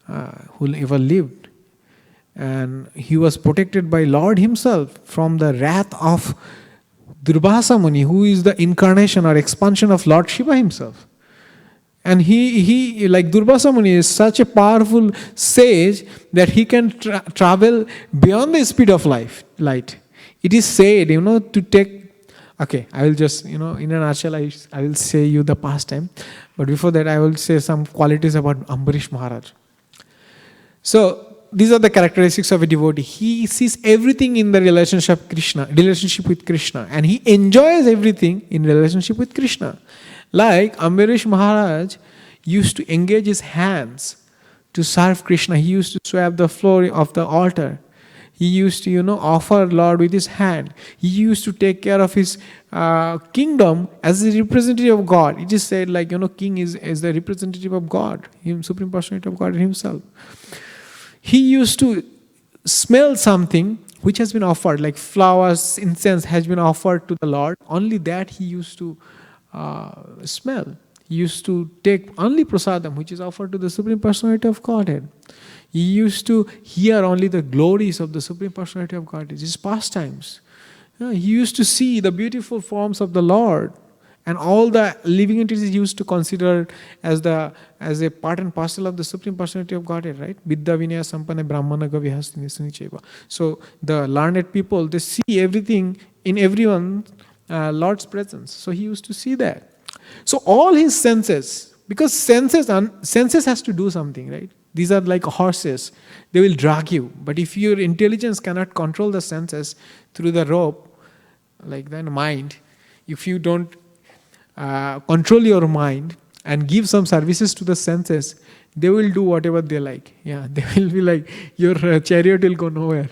who ever lived. And he was protected by Lord himself from the wrath of Durvasa Muni, who is the incarnation or expansion of Lord Shiva himself. And he like Durvasa Muni is such a powerful sage that he can travel beyond the speed of light. It is said, to take. Okay, I will just, in a nutshell, I will say you the pastime. But before that, I will say some qualities about Ambarish Maharaj. So these are the characteristics of a devotee. He sees everything in the relationship with Krishna, and he enjoys everything in relationship with Krishna. Like Ambarish Maharaj used to engage his hands to serve Krishna. He used to swab the floor of the altar. He used to, offer Lord with his hand. He used to take care of his kingdom as a representative of God. It is said like, king is the representative of God, him, Supreme Personality of God himself. He used to smell something which has been offered, like flowers, incense has been offered to the Lord. Only that he used to smell. He used to take only prasadam, which is offered to the Supreme Personality of Godhead. He used to hear only the glories of the Supreme Personality of Godhead, his pastimes. He used to see the beautiful forms of the Lord, and all the living entities he used to consider as a part and parcel of the Supreme Personality of Godhead, right? Vidya Vinaya Sampanna Brahmana Gavihastini Sunicheva. So the learned people, they see everything in everyone, Lord's presence. So he used to see that. So all his senses, because senses has to do something, right? These are like horses. They will drag you. But if your intelligence cannot control the senses through the rope, like the mind, if you don't control your mind and give some services to the senses, they will do whatever they like. Yeah, they will be like, your chariot will go nowhere.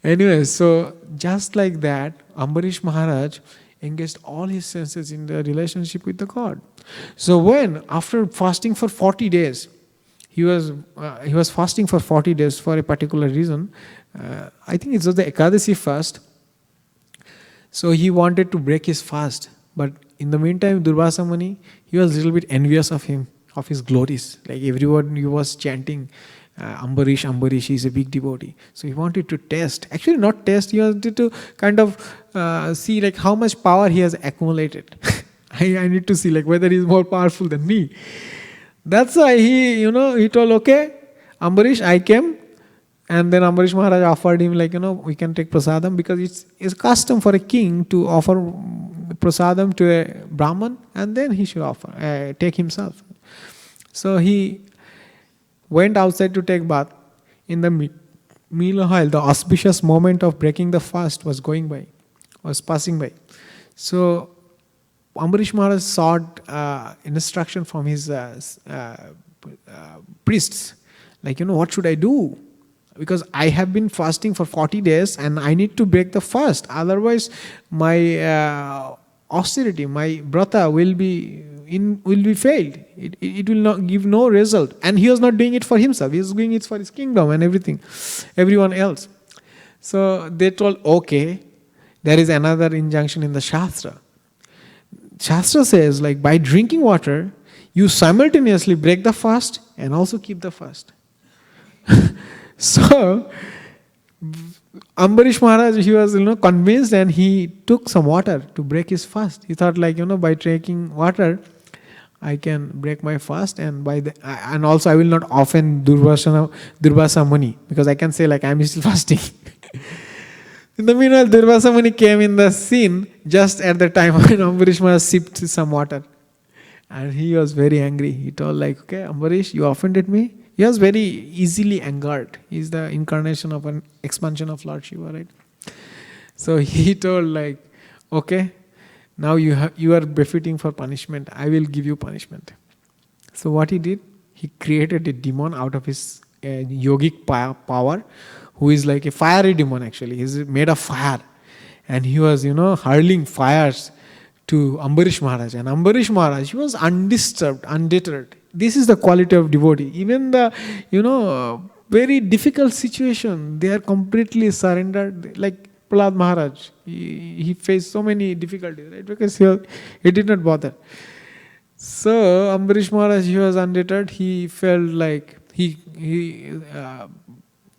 Anyway, so just like that, Ambarish Maharaj engaged all his senses in the relationship with the God. So when, after fasting for 40 days, he was fasting for 40 days for a particular reason. I think it was the Ekadasi fast. So he wanted to break his fast. But in the meantime, Durvasa Muni, he was a little bit envious of him, of his glories. Like everyone he was chanting, Ambarish, he is a big devotee. So he wanted to test. Actually not test, he wanted to kind of see like how much power he has accumulated. I need to see like whether he is more powerful than me. That's why he told, okay, Ambarish, I came. And then Ambarish Maharaj offered him like, we can take prasadam, because it's custom for a king to offer prasadam to a Brahman, and then he should take himself. So he went outside to take bath. In the meanwhile, the auspicious moment of breaking the fast was passing by. So Ambarish Maharaj sought instruction from his priests. Like, what should I do? Because I have been fasting for 40 days and I need to break the fast. Otherwise, my austerity, my brata will be failed. It will not give no result. And he was not doing it for himself. He was doing it for his kingdom and everyone else. So they told, okay, there is another injunction in the Shastra. Shastra says, like, by drinking water, you simultaneously break the fast and also keep the fast. So Ambarish Maharaj, he was convinced, and he took some water to break his fast. He thought, like, by drinking water, I can break my fast, and and also I will not offend Durvasa Muni, because I can say, like, I am still fasting. In the meanwhile, Durvasa Muni came in the scene just at the time when Ambarish Maharaj sipped some water. And he was very angry. He told, like, okay, Ambarish, you offended me. He was very easily angered. He is the incarnation of an expansion of Lord Shiva, right? So he told, like, okay, now you are befitting for punishment. I will give you punishment. So what he did, he created a demon out of his yogic power, who is like a fiery demon actually. He is made of fire. And he was, hurling fires to Ambarish Maharaj. And Ambarish Maharaj, he was undisturbed, undeterred. This is the quality of devotee. Even the, very difficult situation, they are completely surrendered. Like Prahlad Maharaj, he faced so many difficulties, right? Because he did not bother. So Ambarish Maharaj, he was undeterred. He felt like he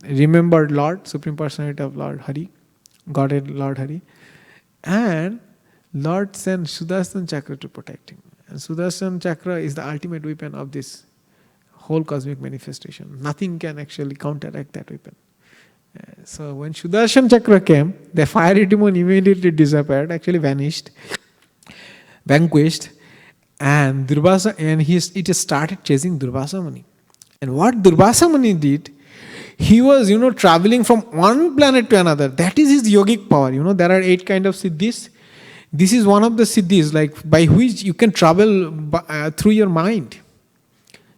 remembered Lord, Supreme Personality of Lord Hari, Godhead Lord Hari, and Lord sent Sudarshan Chakra to protect him. And Sudarshan Chakra is the ultimate weapon of this whole cosmic manifestation. Nothing can actually counteract that weapon. So when Sudarshan Chakra came, the fiery demon immediately disappeared, actually vanished, vanquished, and it started chasing Durvasa Muni. And what Durvasa Muni did, he was, traveling from one planet to another. That is his yogic power. There are 8 kinds of siddhis. This is one of the siddhis, like, by which you can travel through your mind.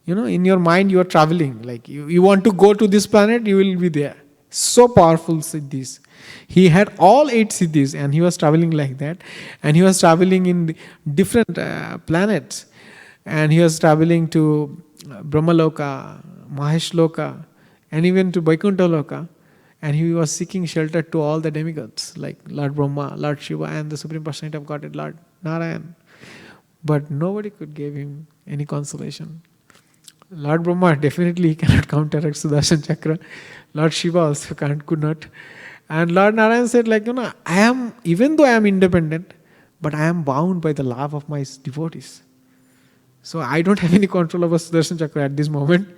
In your mind you are traveling. Like, you want to go to this planet, you will be there. So powerful siddhis. He had all 8 siddhis, and he was traveling like that. And he was traveling in different planets. And he was traveling to Brahmaloka, Maheshloka, and even to Vaikuntha Loka. And he was seeking shelter to all the demigods, like Lord Brahma, Lord Shiva, and the Supreme Personality of Godhead, Lord Narayan. But nobody could give him any consolation. Lord Brahma, definitely he cannot counteract Sudarshan Chakra. Lord Shiva also could not. And Lord Narayan said, like, even though I am independent, but I am bound by the love of my devotees. So I don't have any control over Sudarshan Chakra at this moment.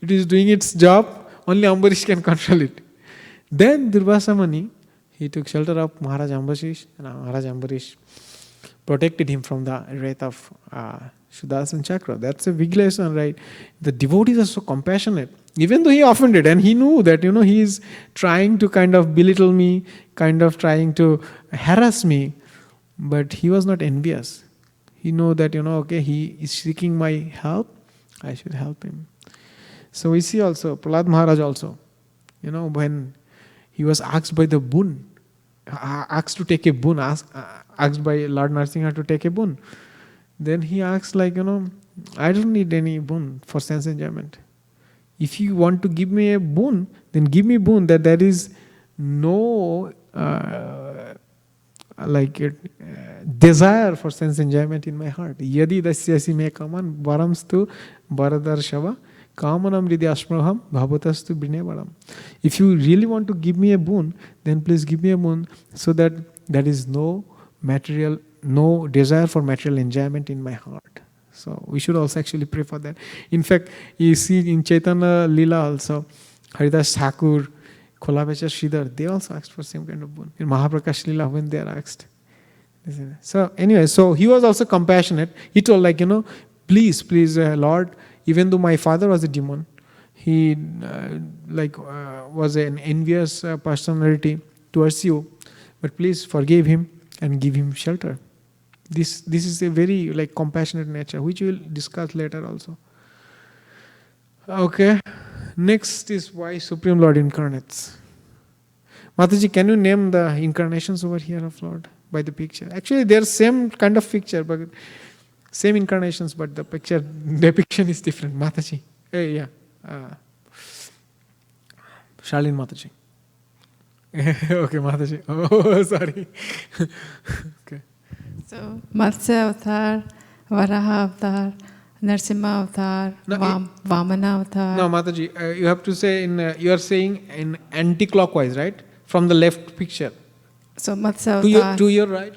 It is doing its job. Only Ambarish can control it. Then Durvasa Muni, he took shelter of Maharaj Ambarish, and Maharaj Ambarish protected him from the wrath of Sudarshan Chakra. That's a big lesson, right? The devotees are so compassionate. Even though he offended, and he knew that, he is trying to kind of belittle me, kind of trying to harass me, but he was not envious. He knew that, okay, he is seeking my help, I should help him. So we see also, Prahlad Maharaj also, when he was asked by the boon, asked to take a boon, asked by Lord Nrsimhadev to take a boon. Then he asked, like, I don't need any boon for sense enjoyment. If you want to give me a boon, then give me boon that there is no desire for sense enjoyment in my heart. Yadi dasyasi me kaman varamstu baradarshava kamanam ridi ashmaham bhavatastu brinavaram. If you really want to give me a boon, then please give me a boon so that there is no desire for material enjoyment in my heart. So we should also actually pray for that. In fact, you see in Chaitanya Leela also, Haridas Thakur, Koladwip Sridhar, they also asked for same kind of boon. In Mahaprakash Leela, when they are asked. So anyway, so he was also compassionate. He told, like, please, Lord, even though my father was a demon, he was an envious personality towards you, but please forgive him and give him shelter. This is a very compassionate nature, which we will discuss later also. Okay, next is why Supreme Lord incarnates. Mataji, can you name the incarnations over here of Lord by the picture? Actually, they are same kind of picture, but same incarnations, but the picture depiction is different. Mataji, yeah, Charlene Mataji. Okay, Mataji. Oh, sorry. Okay. So, Matsya Avatar, Varaha Avatar, Nrsimha Avatar, Vamana Avatar. No, Mataji, you have to say you are saying in anti-clockwise, right? From the left picture. So, Matsya Avatar. To your right?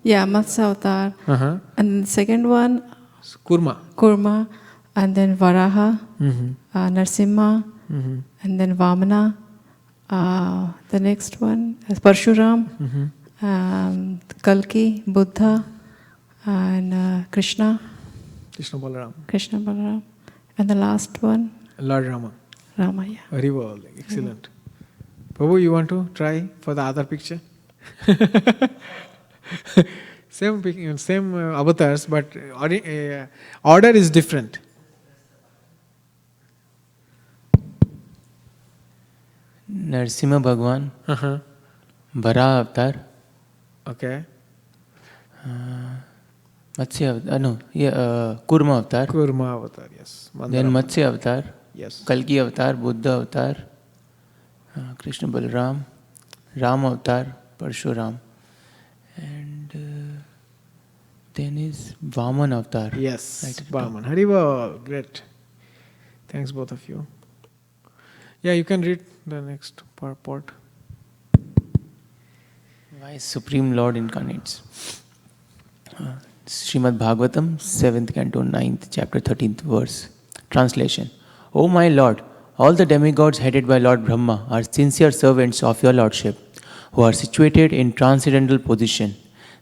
Yeah, Matsya Avatar. And the second one, Kurma. And then Varaha, Nrsimha, and then Vamana. The next one is Parshuram, Kalki, Buddha, and Krishna. Krishna Balaram. And the last one? Lord Rama. Rama, yeah. Very well, excellent. Prabhu, you want to try for the other picture? Same avatars, but order is different. Nrsimha Bhagwan, Varaha Avatar, Okay. Matsya Avatar, Kurma Avatar, Kurma Avatar, yes. then Matsya Avatar, Yes. Kalki Avatar, Buddha Avatar, Krishna Balaram, Ram Avatar, Parshuram, and then is Vaman Avatar. Yes, Right at the top. Vaman. Haribo, great. Thanks both of you. Yeah, you can read the next purport. Why Supreme Lord incarnates. Srimad Bhagavatam, 7th canto, 9th chapter, 13th verse. Translation. O my Lord, all the demigods headed by Lord Brahma are sincere servants of your Lordship, who are situated in transcendental position.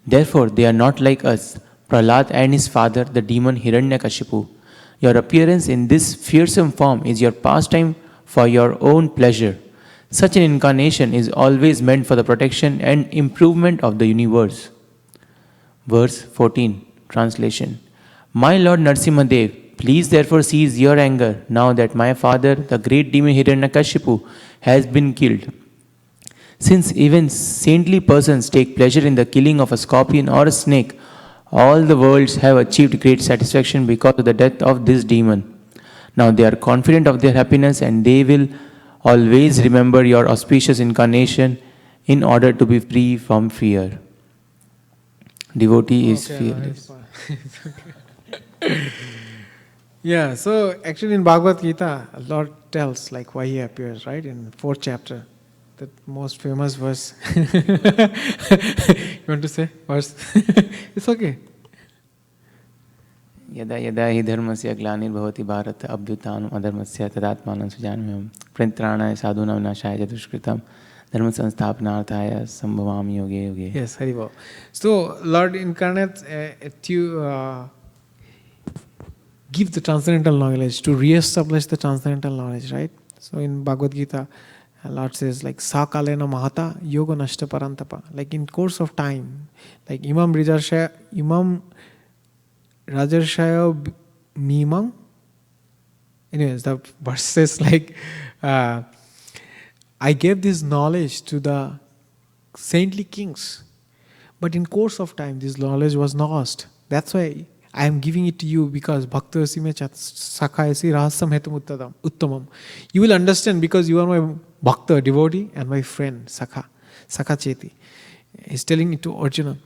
Therefore, they are not like us, Prahlad and his father, the demon Hiranyakashipu. Your appearance in this fearsome form is your pastime for your own pleasure. Such an incarnation is always meant for the protection and improvement of the universe. Verse 14, translation. My Lord Nrsimhadev, please therefore cease your anger now that my father, the great demon Hiranyakashipu, has been killed. Since even saintly persons take pleasure in the killing of a scorpion or a snake, all the worlds have achieved great satisfaction because of the death of this demon. Now they are confident of their happiness and they will always remember your auspicious incarnation in order to be free from fear. Devotee is fearless. Yeah, so actually in Bhagavad Gita, Lord tells why he appears, right? In 4th chapter, the most famous verse. You want to say verse? It's okay. यदा यदा हि धर्मस्य ग्लानिर्भवति भारत अभ्युत्थानम् अधर्मस्य तदात्मानं सृजाम्यहं परित्राणाय साधूनां विनाशाय च दुष्कृतं धर्म संस्थापनार्थाय संभवामि योगे योगे. Yes, Haribo. So Lord incarnates to give the transcendental knowledge, to re-establish the transcendental knowledge, right? So in Bhagavad Gita, Lord says sakalena mahata yoga nashta parantapa. In course of time, Imam Rajarshaya Mimam. Anyways, the verse says I gave this knowledge to the saintly kings, but in course of time this knowledge was lost. That's why I am giving it to you, because bhakta sime sakhayasi rahasam hetum uttamam. You will understand because you are my bhakta, devotee, and my friend, sakha cheti. He's telling it to Arjuna.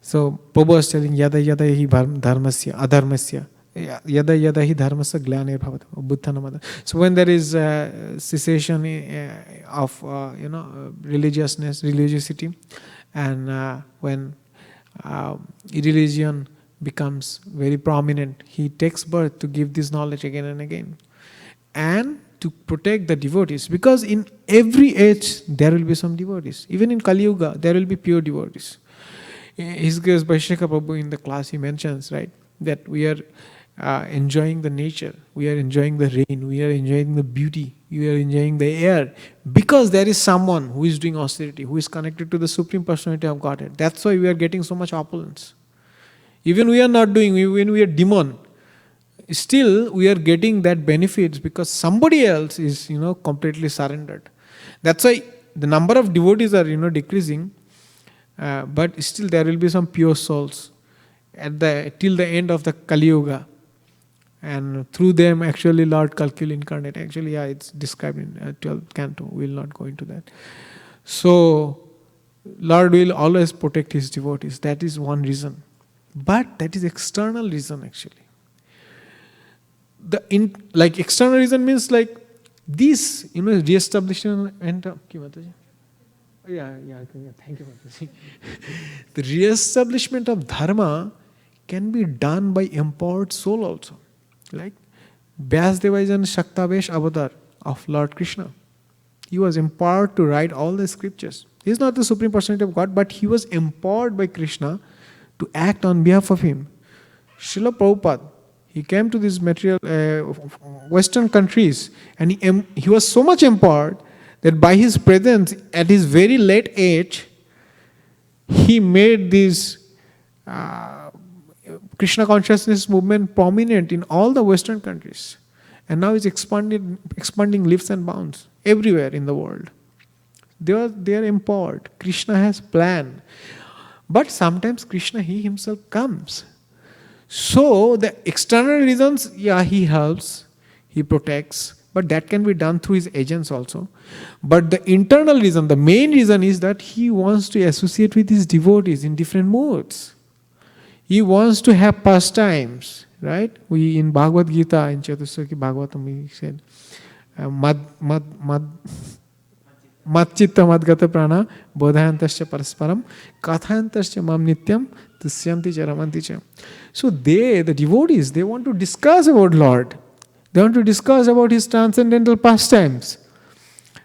So Prabhu was telling yada yada hi dharmasya adharmasya yada yada hi dharmasya glane bhavata buddha namada. So when there is cessation of religiosity, and when religion becomes very prominent, he takes birth to give this knowledge again and again, and to protect the devotees, because in every age there will be some devotees. Even in Kali Yuga there will be pure devotees. His Grace Vaishaka Prabhu in the class he mentions, right, that we are enjoying the nature, we are enjoying the rain, we are enjoying the beauty, we are enjoying the air, because there is someone who is doing austerity, who is connected to the Supreme Personality of Godhead. That's why we are getting so much opulence. Even we are not doing, when we are demon, still we are getting that benefits because somebody else is, completely surrendered. That's why the number of devotees are, decreasing, but still there will be some pure souls till the end of the Kali Yuga. And through them, actually, Lord Kalki will incarnate. Actually, it's described in 12th canto. We will not go into that. So, Lord will always protect His devotees. That is one reason. But that is external reason, actually. External reason means like this, re-establishment of... Yeah, thank you, Mataji. The re-establishment of dharma can be done by empowered soul also. Like Vyasdeva is an Shaktavesh avatar of Lord Krishna. He was empowered to write all the scriptures. He is not the Supreme Personality of God, but he was empowered by Krishna to act on behalf of him. Srila Prabhupada, he came to these material Western countries, and he was so much empowered that by his presence at his very late age, he made this Krishna consciousness movement prominent in all the Western countries. And now it's expanding leaps and bounds everywhere in the world. They are empowered. Krishna has planned. But sometimes Krishna, He Himself comes. So the external reasons, He helps, He protects, but that can be done through His agents also. But the internal reason, the main reason is that He wants to associate with His devotees in different modes. He wants to have pastimes, right? We in Bhagavad Gita, in Chatusarki Bhagavatam, we said, Matchitta madgata prana bodhayantascha parasparam kathayantascha mam nityam tisyanti cha ramanti cha. So the devotees, they want to discuss about Lord. They want to discuss about His transcendental pastimes.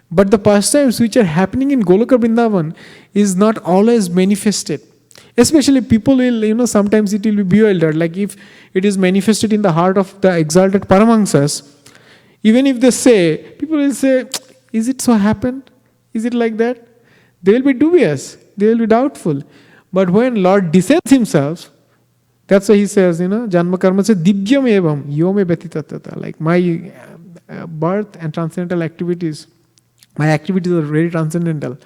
But the pastimes which are happening in Goloka Vrindavan is not always manifested. Especially people will, sometimes it will be bewildered. Like if it is manifested in the heart of the exalted Paramahamsas, even if they say, people will say, is it so happened? Is it like that? They will be dubious. They will be doubtful. But when Lord descends Himself, that's why He says, Janma Karma says, Divyam evam, yome betitatata. Like my birth and transcendental activities, my activities are very transcendental.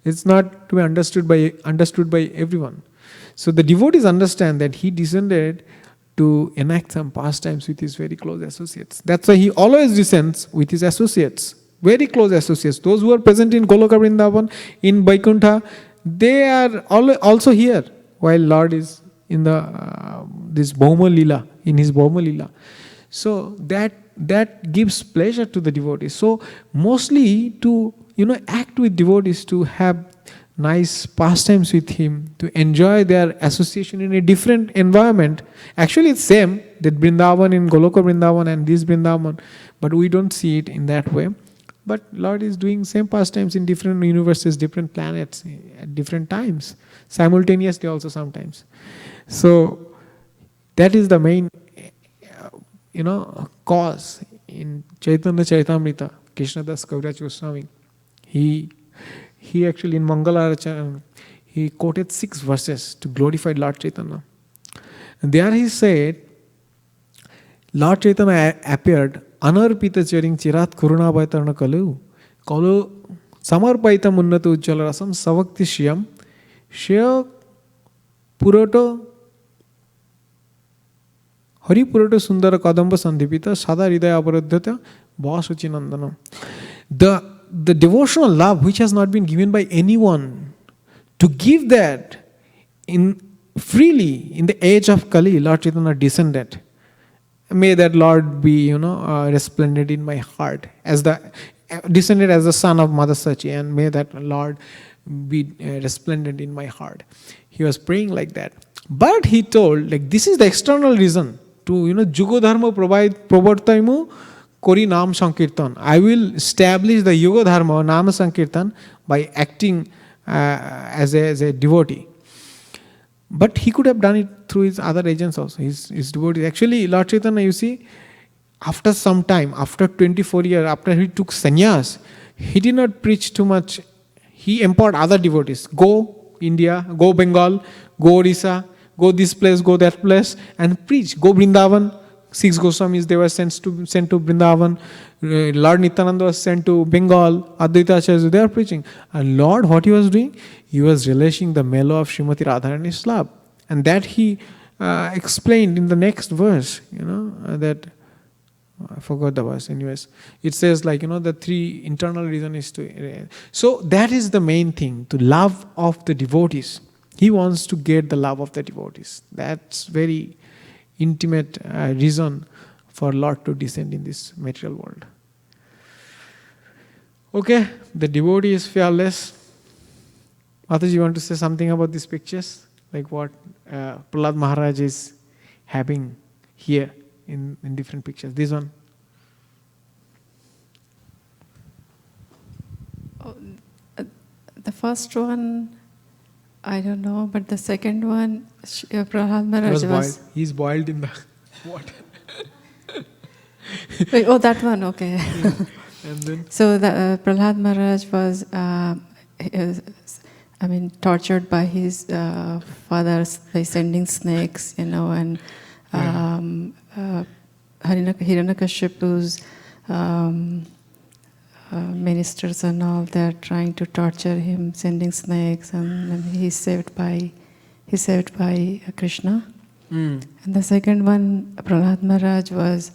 It's not to be understood by everyone. So the devotees understand that He descended to enact some pastimes with His very close associates. That's why He always descends with His associates, very close associates. Those who are present in Goloka Vrindavan, in Vaikuntha, they are also here, while Lord is in this Bhauma Lila, in His Bhauma Lila. So that gives pleasure to the devotees. So mostly to act with devotees, to have nice pastimes with Him, to enjoy their association in a different environment. Actually it's same, that Vrindavan in Goloka Vrindavan and this Vrindavan, but we don't see it in that way. But Lord is doing same pastimes in different universes, different planets, at different times, simultaneously also sometimes. So that is the main cause. In Chaitanya Charitamrita, Krishnadas Kaviraj Goswami, he actually in Mangalarachana, he quoted 6 verses to glorify Lord Chaitanya. And there he said, Lord Chaitanya appeared, Anarpita charing chirat kuruna bhaitarna kalu samarpaita munnata ujjala rasam savakti shyam shya purato hari purato sundara kadamba sandipita sada hridaya aparadhyata vasuchi nandana. The devotional love which has not been given by anyone, to give that freely in the age of Kali, Lord Chaitanya descended. May that Lord be, resplendent in my heart, descended as the son of Mother Sachi, and may that Lord be resplendent in my heart. He was praying like that. But he told, this is the external reason to, Jugo Dharma provartaimu Kori Nam Sankirtan. I will establish the Yoga Dharma, Nama Sankirtan, by acting as a devotee. But he could have done it through his other agents also, his devotees. Actually, Lord Chaitanya, you see, after some time, after 24 years, after he took sannyas, he did not preach too much. He empowered other devotees. Go India, go Bengal, go Orissa, go this place, go that place, and preach. Go Vrindavan. 6 Goswamis, they were sent to Vrindavan. Lord Nityananda was sent to Bengal. Advaita Acharya, they were preaching. And Lord, what he was doing? He was relishing the mellow of Srimati Radharani's love. And that he explained in the next verse, that I forgot the verse. Anyways, it says the 3 internal reason is to. So that is the main thing, to love of the devotees. He wants to get the love of the devotees. That's very intimate reason for Lord to descend in this material world. Okay, the devotee is fearless. Mataji, you want to say something about these pictures? Like what Prahlad Maharaj is having here in different pictures. This one. Oh, the first one, I don't know, but the second one, Prahlad Maharaj was... He's boiled in the water. Wait, oh, that one, okay. Yeah. And then? So the Prahlad Maharaj was, tortured by his fathers by sending snakes, and Hiranyakashipu's ministers and all, they're trying to torture him, sending snakes, and he's saved by Krishna. And the second one, Prahlad Maharaj, was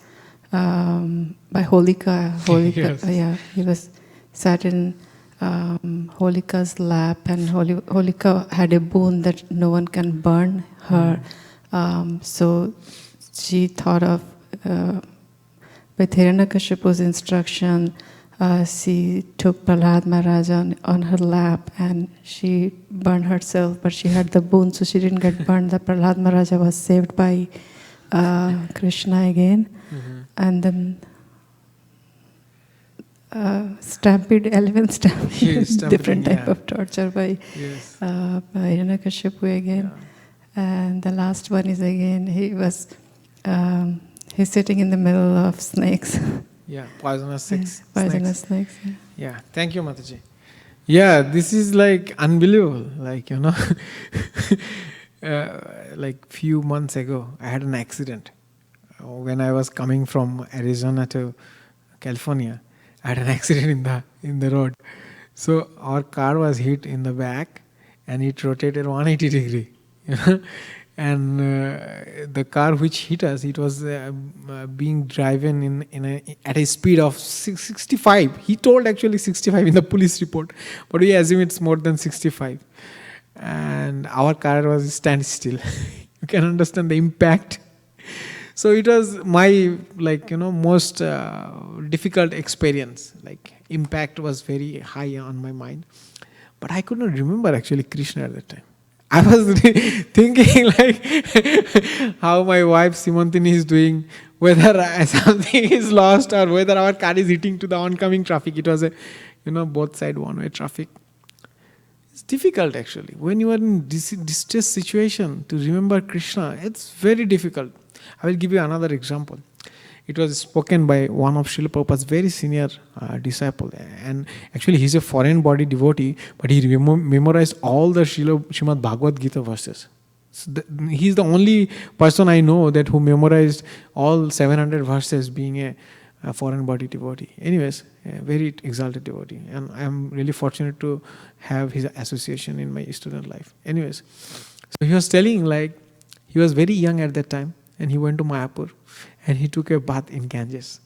by Holika. Yes. Yeah, he was sat in Holika's lap, and Holika had a boon that no one can burn her. So she thought of, with Hiranyakashipu's instruction, she took Prahlad Maharaj on her lap, and she burned herself, but she had the boon, so she didn't get burned. The Prahlad Maharaj was saved by Krishna again. And then elephant stampede, different type of torture by Hiranyakashipu again. Yeah. And the last one is again, he's sitting in the middle of snakes. Yeah, poisonous snakes. Poisonous snakes. Yeah, thank you, Mataji. Yeah, this is unbelievable. Few months ago, I had an accident. When I was coming from Arizona to California, I had an accident in the road. So our car was hit in the back, and it rotated 180 degree. And the car which hit us, it was being driven at a speed of 65. He told actually 65 in the police report, but we assume it's more than 65. And our car was standstill. You can understand the impact. So it was my most difficult experience. Impact was very high on my mind, but I could not remember actually Krishna at that time. I was thinking how my wife Simantini is doing, whether something is lost or whether our car is hitting to the oncoming traffic. It was a both side one-way traffic. It's difficult actually. When you are in distress situation to remember Krishna, it's very difficult. I will give you another example. It was spoken by one of Srila Prabhupada's very senior disciple, and actually he's a foreign body devotee, but he memorized all the Srimad Bhagavad Gita verses. So he's the only person I know that who memorized all 700 verses, being a foreign body devotee. Anyways, a very exalted devotee, and I am really fortunate to have his association in my student life. Anyways, so he was telling he was very young at that time, and he went to Mayapur, and he took a bath in Ganges.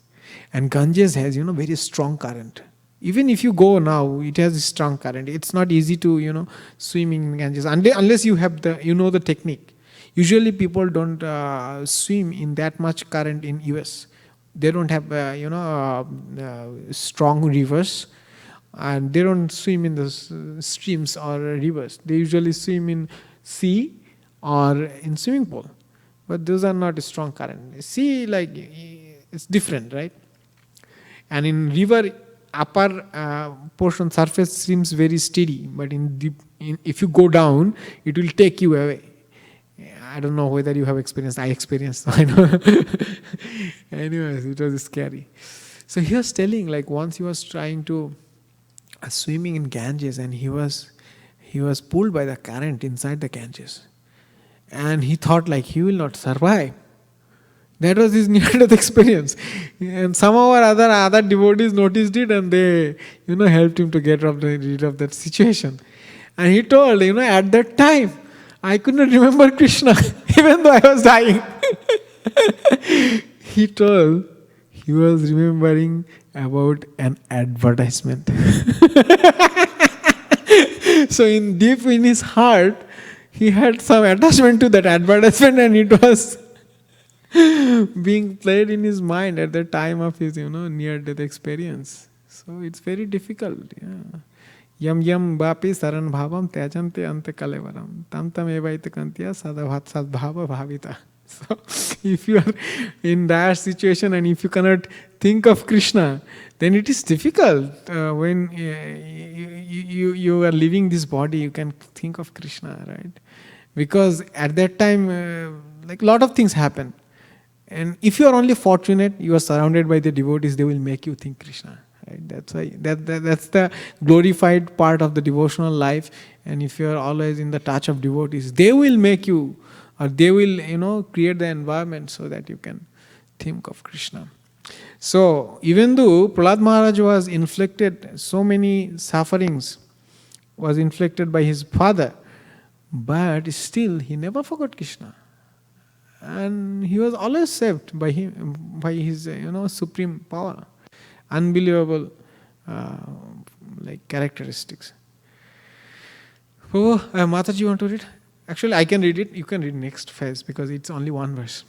And Ganges has, very strong current. Even if you go now, it has a strong current. It's not easy to, swim in Ganges unless you have the technique. Usually people don't swim in that much current in US. They don't have, strong rivers, and they don't swim in the streams or rivers. They usually swim in sea or in swimming pool. But those are not a strong current. Sea, it's different, right? And in river, upper portion surface seems very steady, but if you go down, it will take you away. I don't know whether you have experienced. I experienced. I know. Anyways, it was scary. So he was telling, like, once he was trying to swimming in Ganges, and he was pulled by the current inside the Ganges, and he thought like he will not survive. That was his near-death experience, and somehow or other devotees noticed it, and they helped him to get rid of that situation. And he told, at that time I could not remember Krishna even though I was dying. He told he was remembering about an advertisement. So deep in his heart, he had some attachment to that advertisement, and it was being played in his mind at the time of his near-death experience. So it's very difficult. Yeah. Yam yam vapi saran bhavam tyajante ante kalevaram tam tam evaita kantya sadabhat sadbhava bhavita. So if you are in that situation and if you cannot think of Krishna, then it is difficult. When you are leaving this body, you can think of Krishna, right? Because at that time, like, lot of things happen. And if you are only fortunate, you are surrounded by the devotees, they will make you think Krishna. Right? That's why that's the glorified part of the devotional life. And if you are always in the touch of devotees, they will make you, or they will create the environment so that you can think of Krishna. So even though Prahlad Maharaj was inflicted so many sufferings, was inflicted by his father, but still he never forgot Krishna. And he was always saved by him, by his supreme power. Unbelievable characteristics. Oh, Mataji, you want to read? Actually, I can read it. You can read next phase because it's only one verse.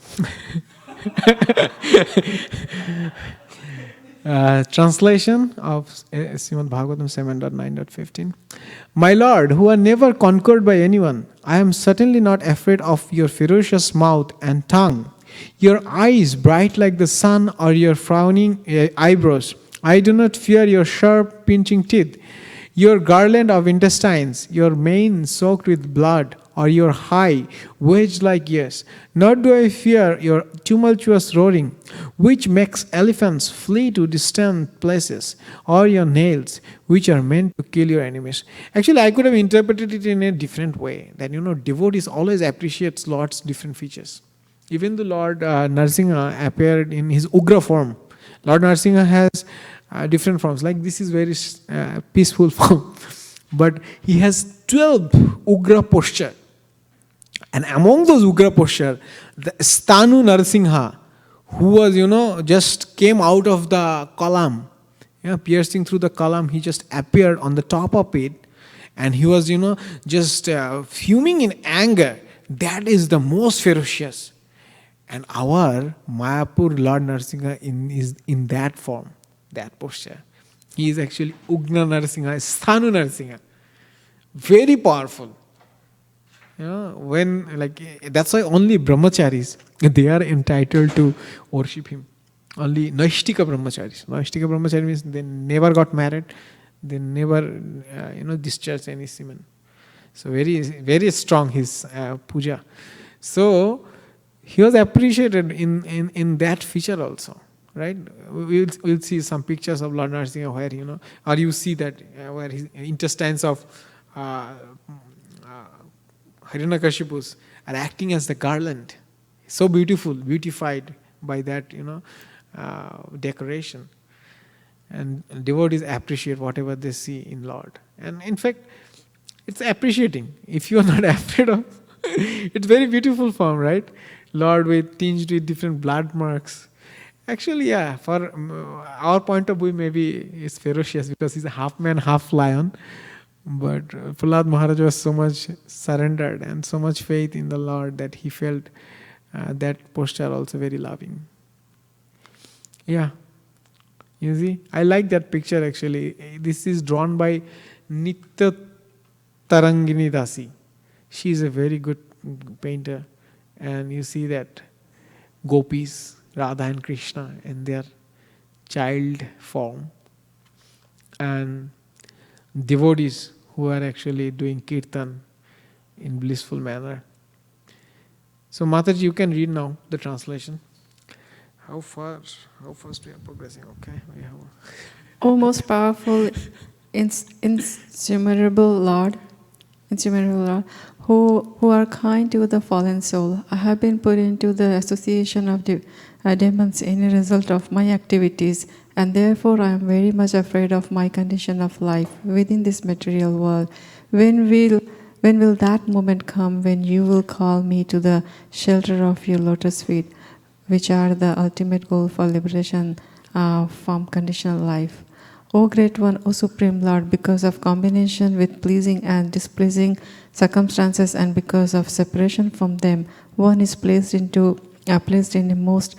Translation of Srimad Bhagavatam 7.9.15. My Lord, who are never conquered by anyone, I am certainly not afraid of your ferocious mouth and tongue, your eyes bright like the sun, or your frowning eyebrows. I do not fear your sharp pinching teeth, your garland of intestines, your mane soaked with blood, or your high, wedge-like ears. Nor do I fear your tumultuous roaring, which makes elephants flee to distant places, or your nails, which are meant to kill your enemies. Actually, I could have interpreted it in a different way, that devotees always appreciates Lord's different features. Even the Lord Nrsimha appeared in his Ugra form. Lord Nrsimha has different forms. Like this is very peaceful form. But he has 12 Ugra posture. And among those Ugra posture, the Stanu Nrsimha, who was, just came out of the column, piercing through the column, he just appeared on the top of it. And he was, just fuming in anger. That is the most ferocious. And our Mayapur Lord Nrsimha is in that form, that posture. He is actually Ugna Nrsimha, Sthanu Nrsimha. Very powerful. That's why only brahmacharis, they are entitled to worship him. Only Naishtika brahmacharis. Naishtika brahmachari means they never got married, they never, discharged any semen. So very, very strong his puja. So he was appreciated in that feature also, right? We'll see some pictures of Lord Nrsimha where, or you see that where his intestines of Hiranyakashipus are acting as the garland. So beautiful, beautified by that, decoration. And devotees appreciate whatever they see in Lord. And in fact, it's appreciating. If you are not afraid of, it's very beautiful form, right? Lord tinged with different blood marks. Actually, yeah, for our point of view, maybe it's ferocious because he's a half man, half lion. But Prahlad Maharaj was so much surrendered and so much faith in the Lord that he felt that posture also very loving. Yeah, you see, I like that picture actually. This is drawn by Nitya Tarangini Dasi. She is a very good painter. And you see that gopis, Radha and Krishna in their child form. And devotees who are actually doing kirtan in blissful manner. So Mataji, you can read now the translation. How fast we are progressing? Okay, we have. O most powerful, innumerable Lord, who are kind to the fallen soul, I have been put into the association of demons in a result of my activities, and therefore I am very much afraid of my condition of life within this material world. When will that moment come when you will call me to the shelter of your lotus feet, which are the ultimate goal for liberation from conditional life? O Great One, O Supreme Lord, because of combination with pleasing and displeasing circumstances and because of separation from them, one is placed in a most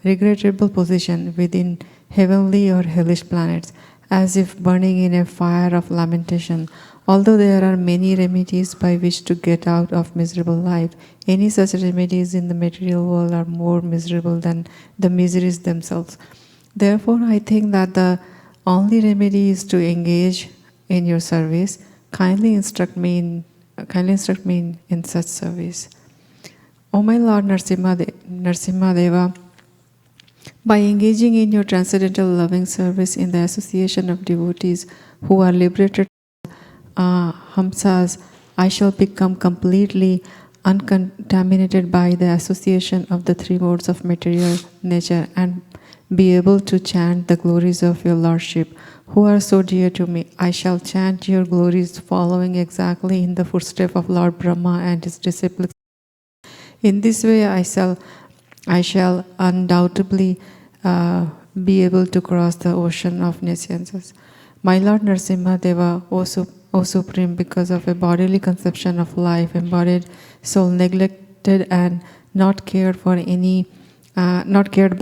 regrettable position within heavenly or hellish planets, as if burning in a fire of lamentation. Although there are many remedies by which to get out of miserable life, any such remedies in the material world are more miserable than the miseries themselves. Therefore, I think that the only remedy is to engage in your service. Kindly instruct me in such service. O my Lord Nrsimhadeva, by engaging in your transcendental loving service in the association of devotees who are liberated Hamsas, I shall become completely uncontaminated by the association of the three modes of material nature and be able to chant the glories of your Lordship, who are so dear to me. I shall chant your glories following exactly in the footsteps of Lord Brahma and his disciples. In this way, I shall undoubtedly be able to cross the ocean of nesciences. My Lord Nrsimhadeva, O Supreme, because of a bodily conception of life, embodied soul neglected and not cared by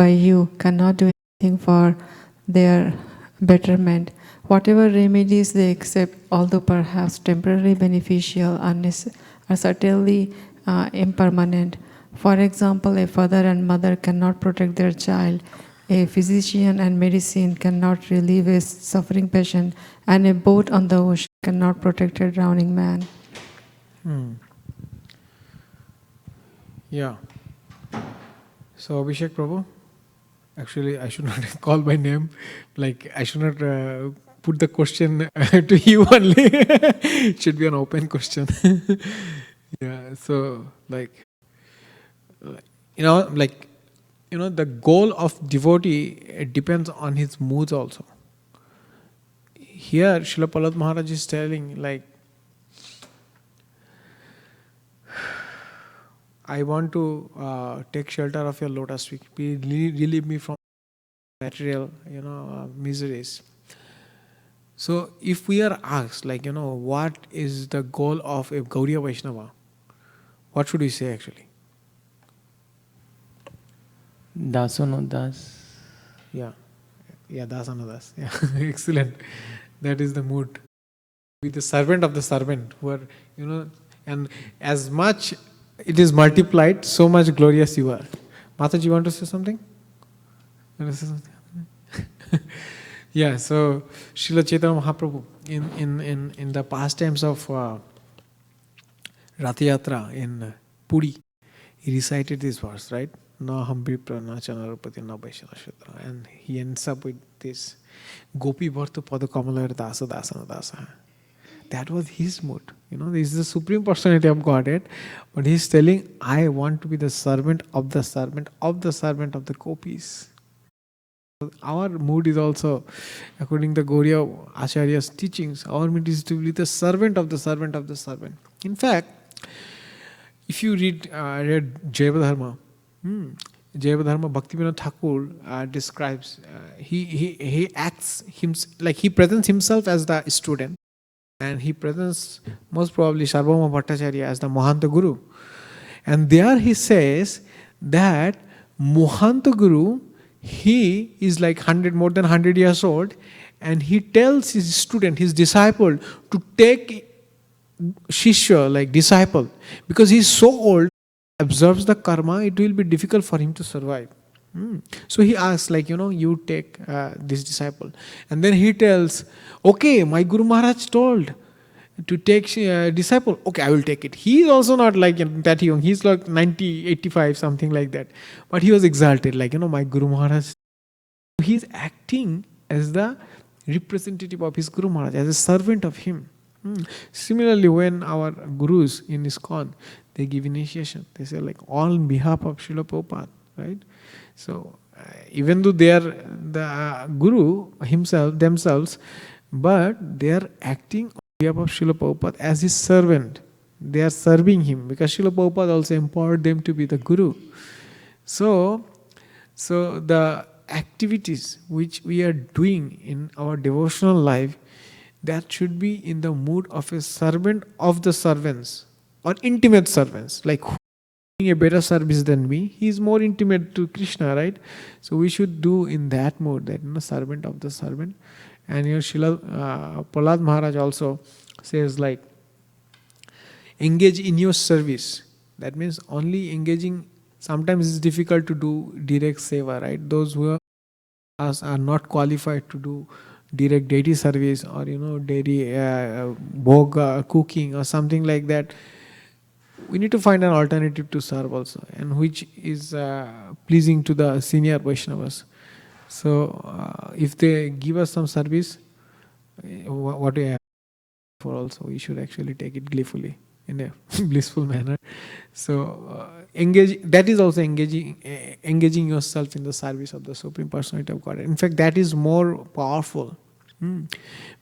you, cannot do anything for their betterment. Whatever remedies they accept, although perhaps temporarily beneficial, are certainly impermanent. For example, a father and mother cannot protect their child, a physician and medicine cannot relieve a suffering patient, and a boat on the ocean cannot protect a drowning man. Yeah. So Abhishek Prabhu, actually I should not call by name, like I should not put the question to you only. It should be an open question. Yeah, so the goal of devotee, it depends on his moods also. Here Srila Prahlad Maharaj is telling, like, I want to take shelter of your lotus feet. Relieve me from material, miseries. So, if we are asked, what is the goal of a Gauriya Vaishnava, what should we say actually? Dasono das. Yeah, dasana das. Yeah, excellent. That is the mood. Be the servant of the servant, who are, and as much it is multiplied, so much glorious you are. Mataji, you want to say something? Yeah, so Srila Chaitanya Mahaprabhu in the pastimes of Rath Yatra in Puri, he recited this verse, right? Na hambri prana chanarupati na vaishana shudra, and he ends up with this Gopi Bhartu Pada Kamalar Dasa Dasana Dasa. That was his mood. This is the Supreme Personality of Godhead, but he is telling, I want to be the servant of the servant of the servant of the Gopis. Our mood is also, according to Gauriya Acharya's teachings, our mood is to be the servant of the servant of the servant. In fact, if you read Jayavadharma, Jayavadharma Bhaktivinoda Thakur describes, he acts, like he presents himself as the student, and he presents most probably Sarvabhauma Bhattacharya as the Mohanta Guru. And there he says that Mohanta Guru, he is like more than 100 years old, and he tells his student, his disciple, to take Shishya, like disciple, because he is so old, observes the karma, it will be difficult for him to survive. So he asks, you take this disciple. And then he tells, okay, my Guru Maharaj told to take disciple, okay, I will take it. He is also not like that young. He's like 90, 85, something like that. But he was exalted, like, my Guru Maharaj. He's acting as the representative of his Guru Maharaj, as a servant of him. Similarly, when our gurus in ISKCON, they give initiation, they say like all on behalf of Srila Prabhupada, right? So even though they are the guru himself, themselves, but they are acting on behalf of Srila Prabhupada as his servant. They are serving him because Srila Prabhupada also empowered them to be the guru. So the activities which we are doing in our devotional life, that should be in the mood of a servant of the servants or intimate servants. Like who is doing a better service than me, he is more intimate to Krishna, right? So we should do in that mode, that servant of the servant. And Srila Prahlad Maharaj also says like, engage in your service. That means only engaging. Sometimes it's difficult to do direct seva, right? Those who are not qualified to do direct deity service or daily bhog cooking or something like that. We need to find an alternative to serve also, and which is pleasing to the senior Vaishnavas. So if they give us some service, what we have for also, we should actually take it gleefully in a blissful manner. So engage. That is also engaging yourself in the service of the Supreme Personality of Godhead. In fact, that is more powerful.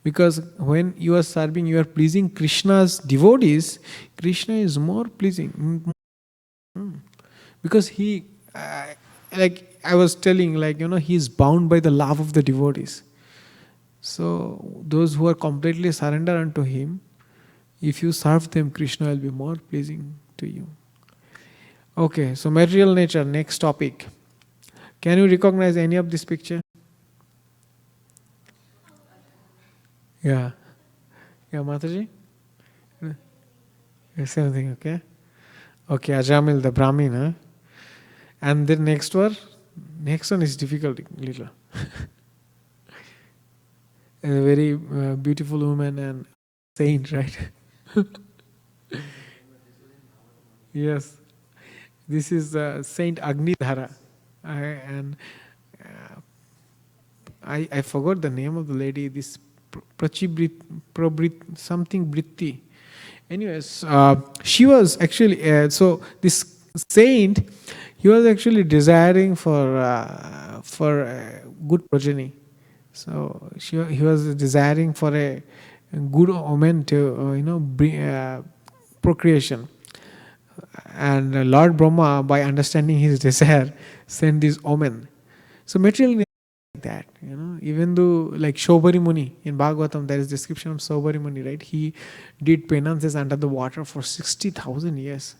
Because when you are serving, you are pleasing Krishna's devotees. Krishna is more pleasing. Because he, like I was telling, like, he is bound by the love of the devotees. So those who are completely surrendered unto him, if you serve them, Krishna will be more pleasing to you. Okay, so material nature, next topic. Can you recognize any of this picture? Yeah. Yeah, Mataji? Same thing, okay? Okay, Ajamil, the Brahmin, huh? And the next one is difficult, little. A very beautiful woman and saint, right? Yes. This is Saint Agnidhara. I forgot the name of the lady, this something Britti. Anyways, she was actually, so this saint, he was actually desiring for good progeny. So he was desiring for a good omen to bring procreation. And Lord Brahma, by understanding his desire, sent this omen. So material like that, even though like Shobhari Muni in Bhagavatam, there is description of Shobhari Muni, right? He did penances under the water for 60,000 years.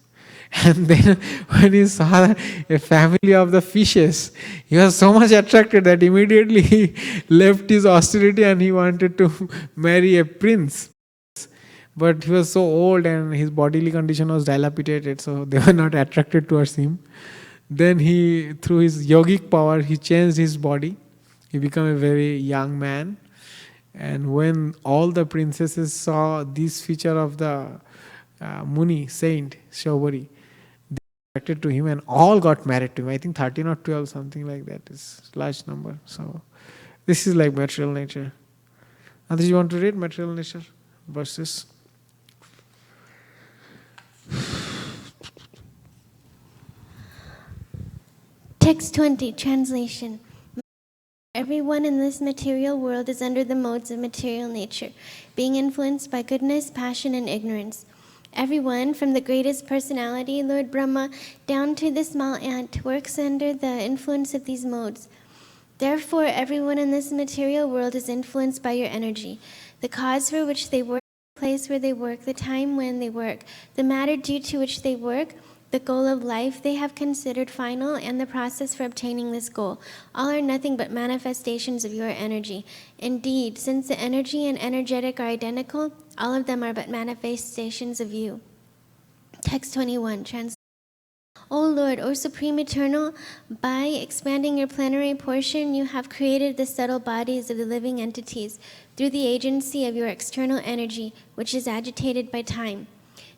And then when he saw a family of the fishes, he was so much attracted that immediately he left his austerity and he wanted to marry a prince. But he was so old and his bodily condition was dilapidated, so they were not attracted towards him. Then he, through his yogic power, he changed his body. He became a very young man. And when all the princesses saw this feature of the Muni, saint, Shobhari, they attracted to him and all got married to him. I think 13 or 12, something like that is large number. So this is like material nature. Others, you want to read material nature verses? Text 20, translation. Everyone in this material world is under the modes of material nature, being influenced by goodness, passion, and ignorance. Everyone, from the greatest personality, Lord Brahma, down to the small ant, works under the influence of these modes. Therefore, everyone in this material world is influenced by your energy. The cause for which they work, the place where they work, the time when they work, the matter due to which they work, the goal of life they have considered final, and the process for obtaining this goal. All are nothing but manifestations of your energy. Indeed, since the energy and energetic are identical, all of them are but manifestations of you. Text 21, translation. O Lord, O Supreme Eternal, by expanding your plenary portion, you have created the subtle bodies of the living entities through the agency of your external energy, which is agitated by time.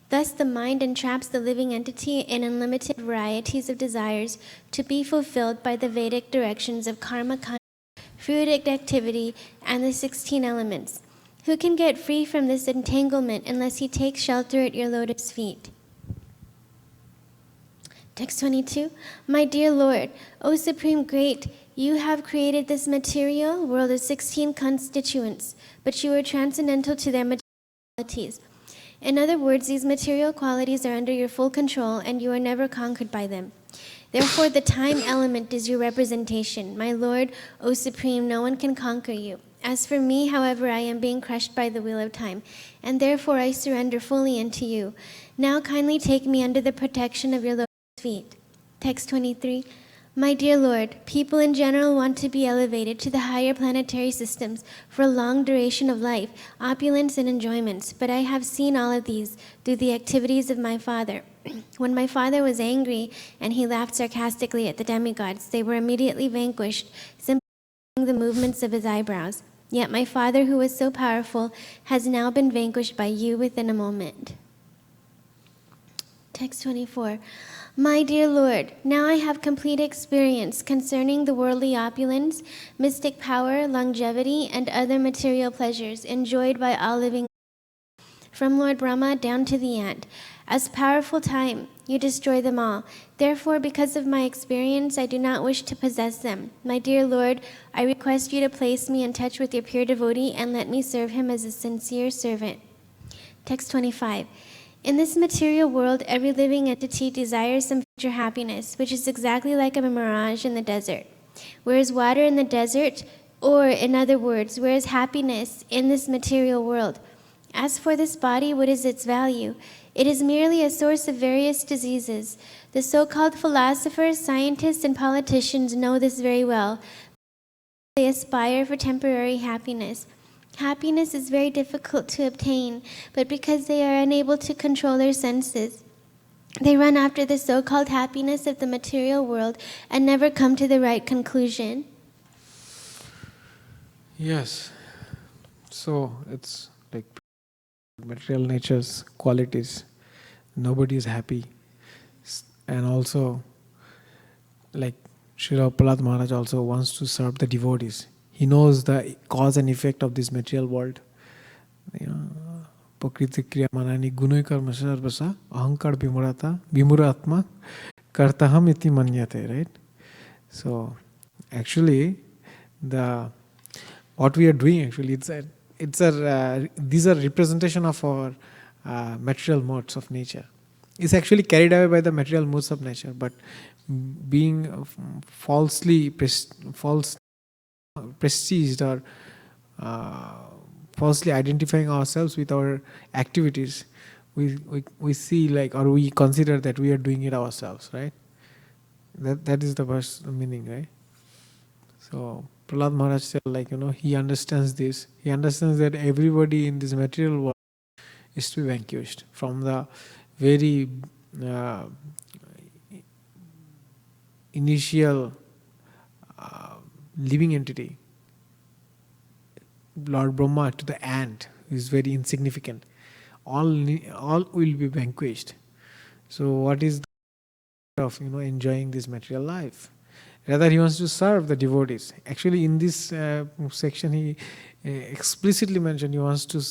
Thus, the mind entraps the living entity in unlimited varieties of desires to be fulfilled by the Vedic directions of karma, fruitic activity, and the 16 elements. Who can get free from this entanglement unless he takes shelter at your lotus feet? Text 22. My dear Lord, O Supreme Great, you have created this material world of 16 constituents, but you are transcendental to their materialities. In other words, these material qualities are under your full control, and you are never conquered by them. Therefore, the time element is your representation. My Lord, O Supreme, no one can conquer you. As for me, however, I am being crushed by the wheel of time, and therefore I surrender fully unto you. Now kindly take me under the protection of your lotus feet. Text 23. My dear Lord, people in general want to be elevated to the higher planetary systems for a long duration of life, opulence, and enjoyments, but I have seen all of these through the activities of my father. When my father was angry and he laughed sarcastically at the demigods, they were immediately vanquished, simply by the movements of his eyebrows. Yet my father, who was so powerful, has now been vanquished by you within a moment. Text 24. My dear Lord, now I have complete experience concerning the worldly opulence, mystic power, longevity, and other material pleasures enjoyed by all living, from Lord Brahma down to the ant. As powerful time, you destroy them all. Therefore, because of my experience, I do not wish to possess them. My dear Lord, I request you to place me in touch with your pure devotee and let me serve him as a sincere servant. Text 25. In this material world, every living entity desires some future happiness, which is exactly like a mirage in the desert. Whereas water in the desert, or in other words, whereas happiness in this material world. As for this body, what is its value? It is merely a source of various diseases. The so-called philosophers, scientists, and politicians know this very well. They aspire for temporary happiness. Happiness is very difficult to obtain, but because they are unable to control their senses, they run after the so-called happiness of the material world and never come to the right conclusion. Yes. So it's like material nature's qualities. Nobody is happy. And also, like Srila Prahlad Maharaj also wants to serve the devotees. He knows the cause and effect of this material world. Prakriti kriya manani gunoi karma sarvasa ahankar vimuratma kartaham iti manyate, right? So actually what we are doing actually these are representation of our material modes of nature. It's actually carried away by the material modes of nature, but being falsely prestiged or falsely identifying ourselves with our activities, we see like, or we consider that we are doing it ourselves, right? That is the first meaning, right? So Prahlad Maharaj said, like, he understands this. He understands that everybody in this material world is to be vanquished from the very initial living entity, Lord Brahma, to the ant, who is very insignificant. All will be vanquished. So what is the of enjoying this material life? Rather, he wants to serve the devotees. Actually, in this section, he explicitly mentioned he wants to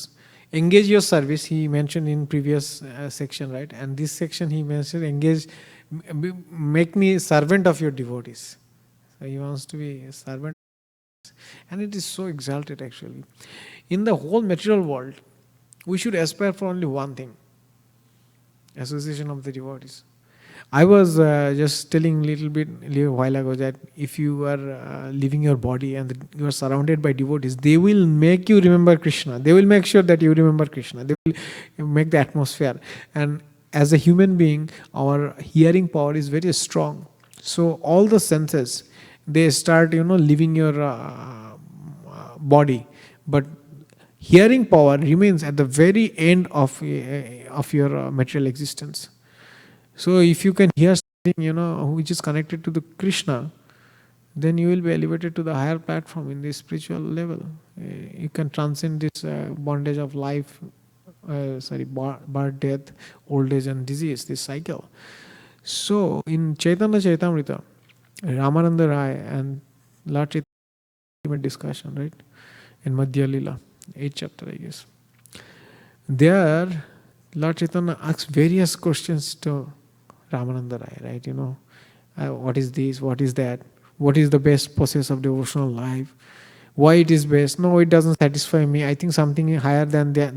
engage your service. He mentioned in previous section, right? And this section he mentioned make me a servant of your devotees. So he wants to be a servant. And it is so exalted actually. In the whole material world, we should aspire for only one thing: association of the devotees. I was just telling a little while ago that if you are leaving your body and you are surrounded by devotees, they will make you remember Krishna. They will make sure that you remember Krishna. They will make the atmosphere. And as a human being, our hearing power is very strong. So all the senses, they start, leaving your body. But hearing power remains at the very end of your material existence. So if you can hear which is connected to the Krishna, then you will be elevated to the higher platform in the spiritual level. You can transcend this bondage of life, birth, death, old age and disease, this cycle. So in Chaitanya Chaitamrita, Ramananda Rai and Lord Chaitanya discussion, right? In Madhya Lila, 8th chapter, I guess. There, Lord Chaitanya asks various questions to Ramananda Rai, right? What is this? What is that? What is the best process of devotional life? Why it is best? No, it doesn't satisfy me. I think something higher than that.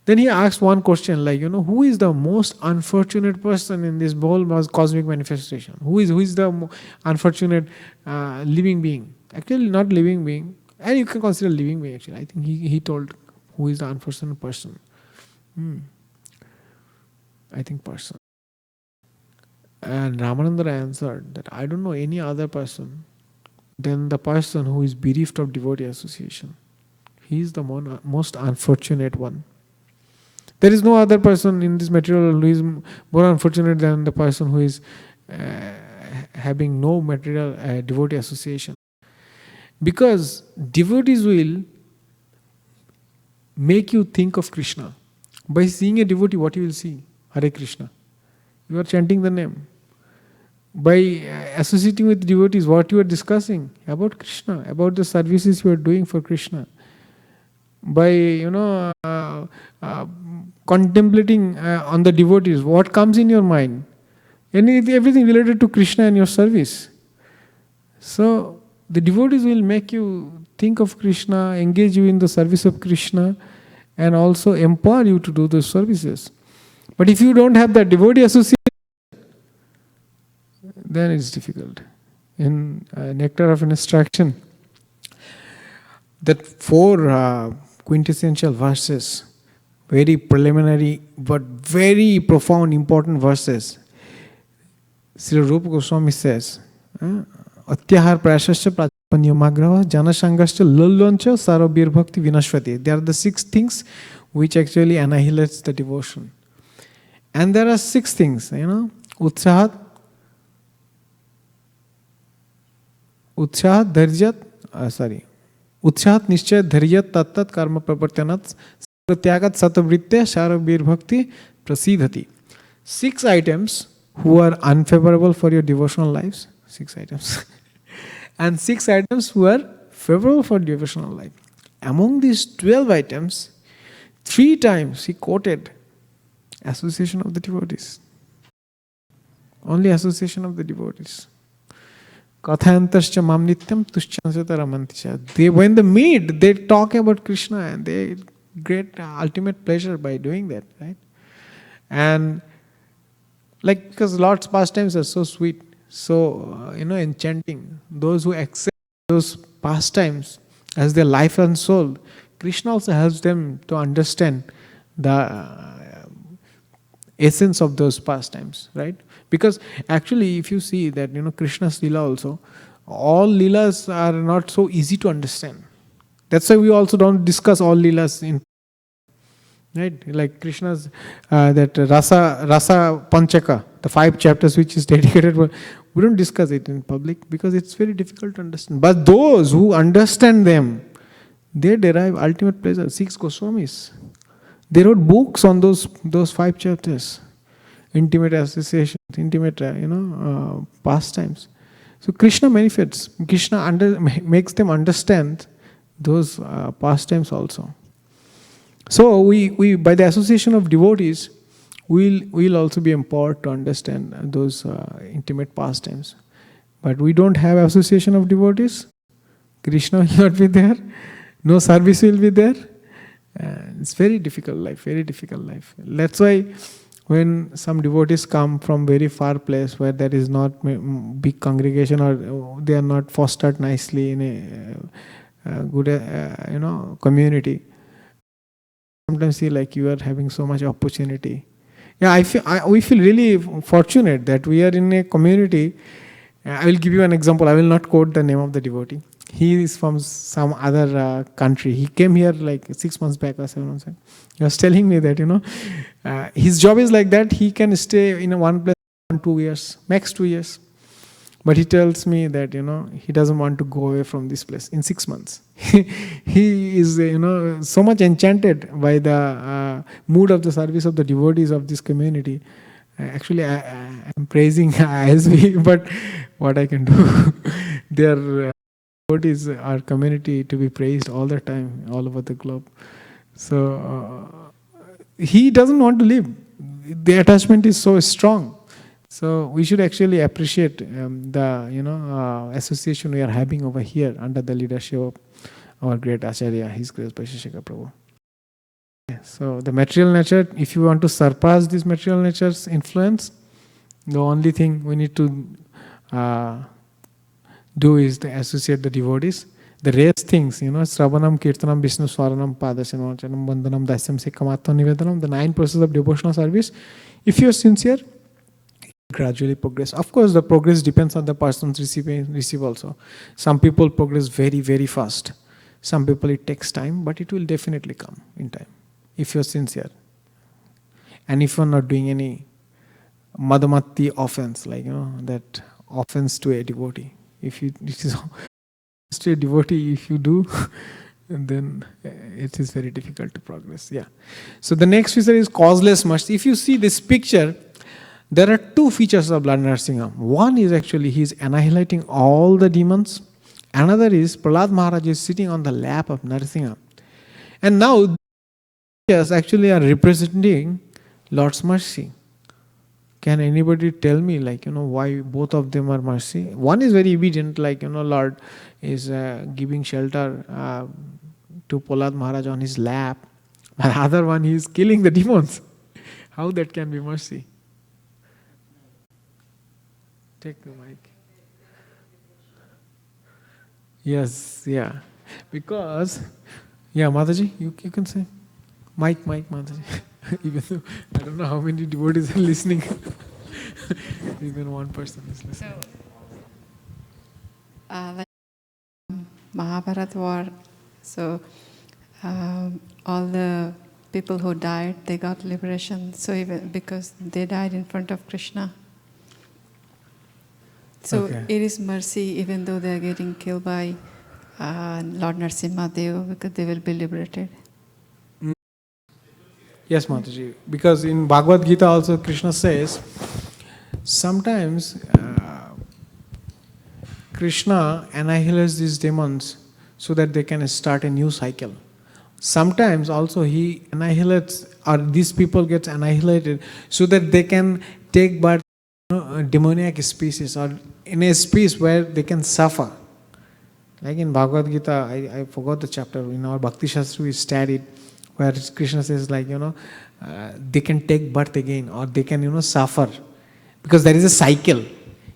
Then he asks one question like, who is the most unfortunate person in this whole cosmic manifestation? Who is the unfortunate living being? Actually, not living being. And you can consider living being actually. I think he told who is the unfortunate person. I think person. And Ramananda answered that I don't know any other person than the person who is bereft of devotee association. He is the most unfortunate one. There is no other person in this material who is more unfortunate than the person who is having no material devotee association. Because devotees will make you think of Krishna. By seeing a devotee, what you will see? Hare Krishna. You are chanting the name. By associating with devotees, what you are discussing? About Krishna, about the services you are doing for Krishna. By, contemplating on the devotees, what comes in your mind? Everything related to Krishna and your service. So, the devotees will make you think of Krishna, engage you in the service of Krishna, and also empower you to do those services. But if you don't have that devotee association, then it's difficult. In Nectar of Instruction, that 4 quintessential verses, very preliminary but very profound, important verses. Sri Rupa Goswami says, Atyahar prashasya pratyapanyamagrava janasangasya lulloncha sarabhir bhakti vinashvati. There are the 6 things which actually annihilates the devotion. And there are 6 things, Utsahat, Dharjat, Utsahat, Nishchay, Dharjat, Tattat, Karma Prapartyanat, Pratyagat, Satavritya, Sharabhir Bhakti, Prasidhati. 6 items who are unfavorable for your devotional lives. 6 items. And 6 items who are favorable for devotional life. Among these 12 items, 3 times he quoted association of the devotees. Only association of the devotees. Kathayantascha mamnityam tushchansata ramanticha. When they meet, they talk about Krishna and they get ultimate pleasure by doing that, right? And because Lord's pastimes are so sweet, so enchanting. Those who accept those pastimes as their life and soul, Krishna also helps them to understand the essence of those pastimes, right? Because actually, if you see that Krishna's Leela also, all Leelas are not so easy to understand. That's why we also don't discuss all Leelas in, right? Like Krishna's that Rasa Panchaka, the 5 chapters which is dedicated, we don't discuss it in public because it's very difficult to understand. But those who understand them, they derive ultimate pleasure. 6 Goswamis, they wrote books on those 5 chapters. Intimate associations, intimate, pastimes. So Krishna manifests. Krishna makes them understand those pastimes also. So we by the association of devotees, we'll also be empowered to understand those intimate pastimes. But we don't have association of devotees. Krishna will not be there. No service will be there. It's very difficult life. Very difficult life. That's why when some devotees come from very far place where there is not big congregation or they are not fostered nicely in a good community, sometimes see like you are having so much opportunity. Yeah, we feel really fortunate that we are in a community. I will give you an example. I will not quote the name of the devotee. He is from some other country. He came here like 6 months back or 7 months back. He was telling me that, his job is like that. He can stay in one place 2 years, max 2 years. But he tells me that, he doesn't want to go away from this place in 6 months. He is, so much enchanted by the mood of the service of the devotees of this community. Actually, I'm praising ISV, but what I can do, their devotees, our community, to be praised all the time, all over the globe. So he doesn't want to leave. The attachment is so strong. So we should actually appreciate the association we are having over here under the leadership of our great Acharya, His Grace Vaisheshika Prabhu. So the material nature, if you want to surpass this material nature's influence, the only thing we need to do is to associate the devotees. The rest things, Sravanam, Kirtanam, Vishnu Swaranam, Padasanam, Bandhanam, Dasyam, Sekamatma, Nivedanam, the 9 processes of devotional service, if you are sincere, gradually progress. Of course, the progress depends on the person's receive also. Some people progress very, very fast. Some people it takes time, but it will definitely come in time, if you are sincere. And if you are not doing any madamatti offense, like, that offense to a devotee. If it is to a devotee, if you do, then it is very difficult to progress. Yeah. So the next feature is causeless mercy. If you see this picture, there are 2 features of Lord Nrsimha. One is actually he is annihilating all the demons. Another is Prahlad Maharaj is sitting on the lap of Nrsimha. And now these actually are representing Lord's mercy. Can anybody tell me, why both of them are mercy? One is very evident, Lord is giving shelter to Prahlad Maharaj on his lap. The other one, he is killing the demons. How that can be mercy? Take the mic. Yes, yeah. Because, Mataji, you can say. Mic, Mataji. Even though I don't know how many devotees are listening. Even one person is listening. So, Mahabharata war, so all the people who died, they got liberation. So even because they died in front of Krishna. So Okay. it is mercy, even though they are getting killed by Lord Nrsimhadev, because they will be liberated. Yes, Mataji. Because in Bhagavad Gita also Krishna says, sometimes Krishna annihilates these demons so that they can start a new cycle. Sometimes also he annihilates, or these people get annihilated so that they can take birth in demoniac species, or in a space where they can suffer. Like in Bhagavad Gita, I forgot the chapter, in our Bhakti Shastra we studied, where Krishna says they can take birth again, or they can suffer, because there is a cycle.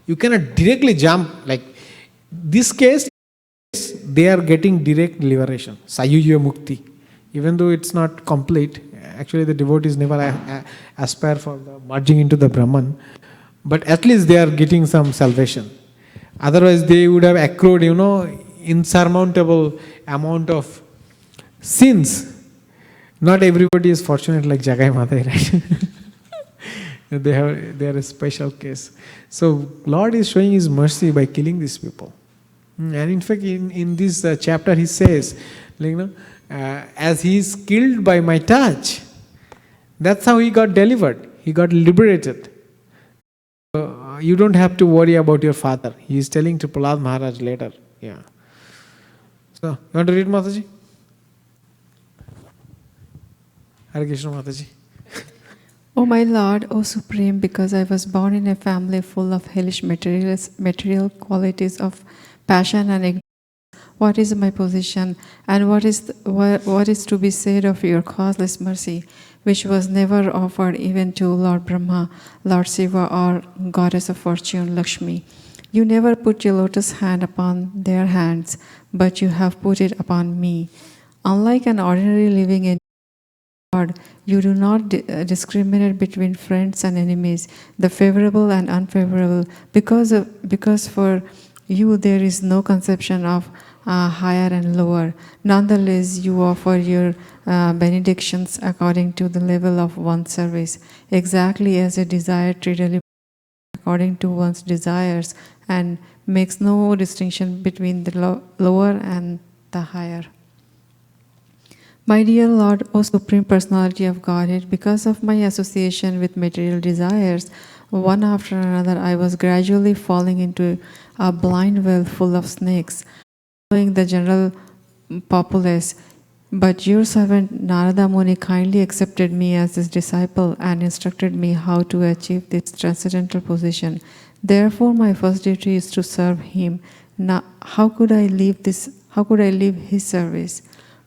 You cannot directly jump, like this case, they are getting direct liberation, Sayuja Mukti. Even though it's not complete, actually the devotees never aspire for the merging into the Brahman, but at least they are getting some salvation. Otherwise they would have accrued, insurmountable amount of sins. Not everybody is fortunate like Jagai Madai, right? They are a special case. So Lord is showing His mercy by killing these people. And in fact, in this chapter He says, as He is killed by my touch, that's how He got delivered. He got liberated. You don't have to worry about your father. He is telling to Prahlad Maharaj later. Yeah. So, you want to read, Mataji? Hare Krishna, Mataji. O my Lord, O Supreme, because I was born in a family full of hellish material qualities of passion and ignorance, what is my position, and what is to be said of your causeless mercy, which was never offered even to Lord Brahma, Lord Shiva, or Goddess of Fortune, Lakshmi? You never put your lotus hand upon their hands, but you have put it upon me. Unlike an ordinary living in God, you do not discriminate between friends and enemies, the favorable and unfavorable, because for you there is no conception of higher and lower. Nonetheless, you offer your benedictions according to the level of one's service, exactly as a desired tree according to one's desires and makes no distinction between the lower and the higher. My dear Lord, O Supreme Personality of Godhead, because of my association with material desires, one after another I was gradually falling into a blind well full of snakes, following the general populace. But your servant Narada Muni kindly accepted me as his disciple and instructed me how to achieve this transcendental position. Therefore, my first duty is to serve him. Now, how could I leave his service?